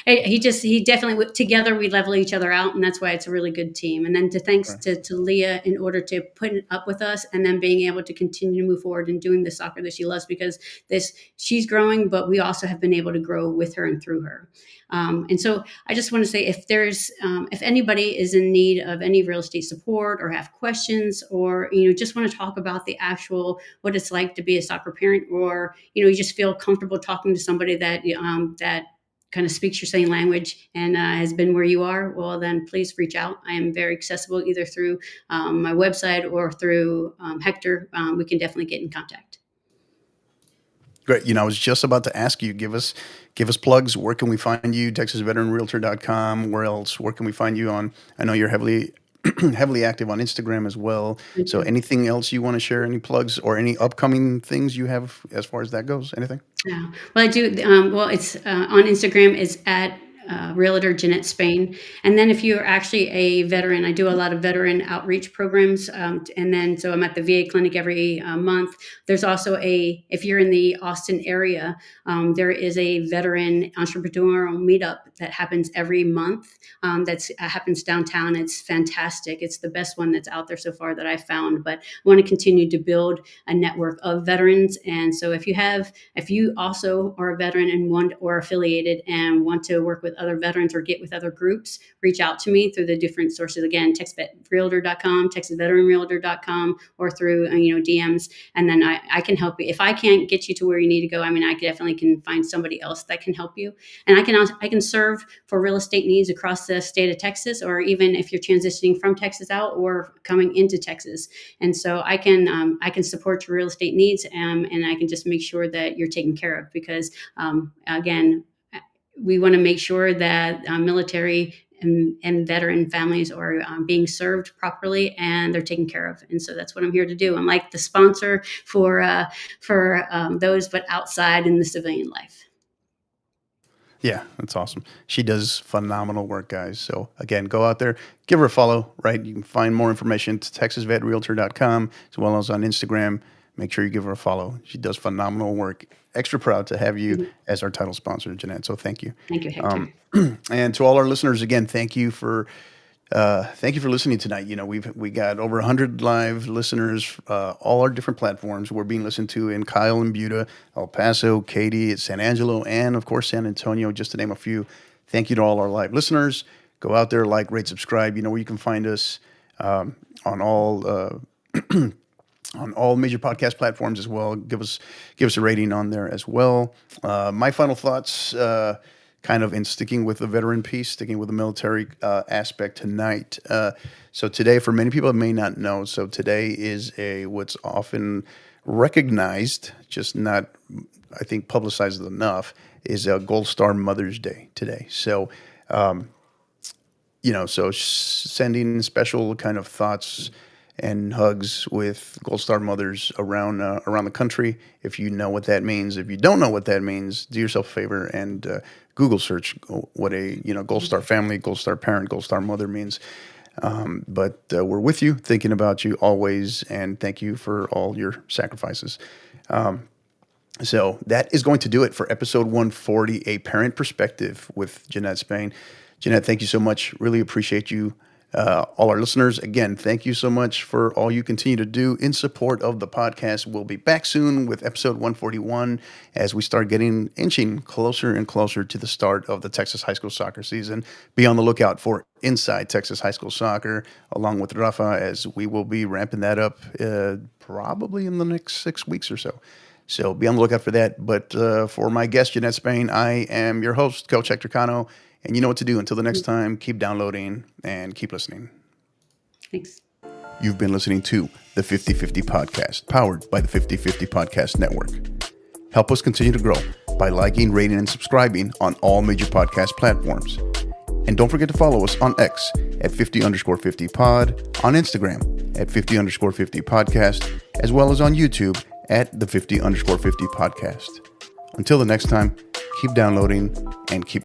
he definitely, together we level each other out, and that's why it's a really good team. And then to thanks Right. to Leah in order to put it up with us, and then being able able to continue to move forward in doing the soccer that she loves, because she's growing, but we also have been able to grow with her and through her. And so I just want to say, if anybody is in need of any real estate support or have questions, or, just want to talk about the actual, what it's like to be a soccer parent, or, you just feel comfortable talking to somebody that kind of speaks your same language and has been where you are, well, then please reach out. I am very accessible, either through my website or through Hector. We can definitely get in contact. Great. I was just about to ask you, give us plugs. Where can we find you? TexasVeteranRealtor.com. Where else? Where can we find you on? I know you're heavily heavily active on Instagram as well. So anything else you want to share? Any plugs or any upcoming things you have as far as that goes? Anything? Yeah. Well, I do. Well, it's on Instagram. It's at Realtor Jeanette Spain. And then if you're actually a veteran, I do a lot of veteran outreach programs. And then, so I'm at the VA clinic every month. There's also if you're in the Austin area, there is a veteran entrepreneurial meetup that happens every month. That happens downtown. It's fantastic. It's the best one that's out there so far that I've found. But I want to continue to build a network of veterans. And so if you also are a veteran and or affiliated and want to work with other veterans or get with other groups, reach out to me through the different sources. Again, TexasVeteranRealtor.com, TexasVeteranRealtor.com, or through DMs. And then I can help you. If I can't get you to where you need to go, I definitely can find somebody else that can help you. And I can serve for real estate needs across the state of Texas, or even if you're transitioning from Texas out or coming into Texas. And so I can support your real estate needs, and I can just make sure that you're taken care of, because again, we want to make sure that military and veteran families are being served properly and they're taken care of. And so that's what I'm here to do. I'm like the sponsor for those, but outside in the civilian life. Yeah, that's awesome. She does phenomenal work, guys. So again, go out there, give her a follow, right? You can find more information at TexasVetRealtor.com, as well as on Instagram. Make sure you give her a follow. She does phenomenal work. Extra proud to have you as our title sponsor, Jeanette. So thank you. Thank you, Hector. And to all our listeners, again, thank you for listening tonight. We got over 100 live listeners, all our different platforms. We're being listened to in Kyle and Buda, El Paso, Katy, San Angelo, and of course San Antonio, just to name a few. Thank you to all our live listeners. Go out there, like, rate, subscribe. Where you can find us on all on all major podcast platforms as well. Give us a rating on there as well. My final thoughts, kind of in sticking with the veteran piece, sticking with the military aspect tonight. So today, for many people that may not know, so today is what's often recognized, just not, I think, publicized enough, is a Gold Star Mother's Day today. So, so sending special kind of thoughts and hugs with Gold Star mothers around the country. If you know what that means, if you don't know what that means, do yourself a favor and Google search what a Gold Star family, Gold Star parent, Gold Star mother means. But we're with you, thinking about you always, and thank you for all your sacrifices. So that is going to do it for episode 140, A Parent Perspective with Jeanette Spain. Jeanette, thank you so much. Really appreciate you. All our listeners, again, thank you so much for all you continue to do in support of the podcast. We'll be back soon with episode 141 as we start inching closer and closer to the start of the Texas high school soccer season. Be on the lookout for Inside Texas High School Soccer, along with Rafa, as we will be ramping that up probably in the next 6 weeks or so. So be on the lookout for that. But for my guest, Jeanette Spain, I am your host, Coach Hector Cano. And you know what to do. Until the next time, keep downloading and keep listening. Thanks. You've been listening to the 50/50 Podcast, powered by the 50/50 Podcast Network. Help us continue to grow by liking, rating, and subscribing on all major podcast platforms. And don't forget to follow us on X at 50_50pod, on Instagram at 50_50 podcast, as well as on YouTube at the 50_50 podcast. Until the next time, keep downloading and keep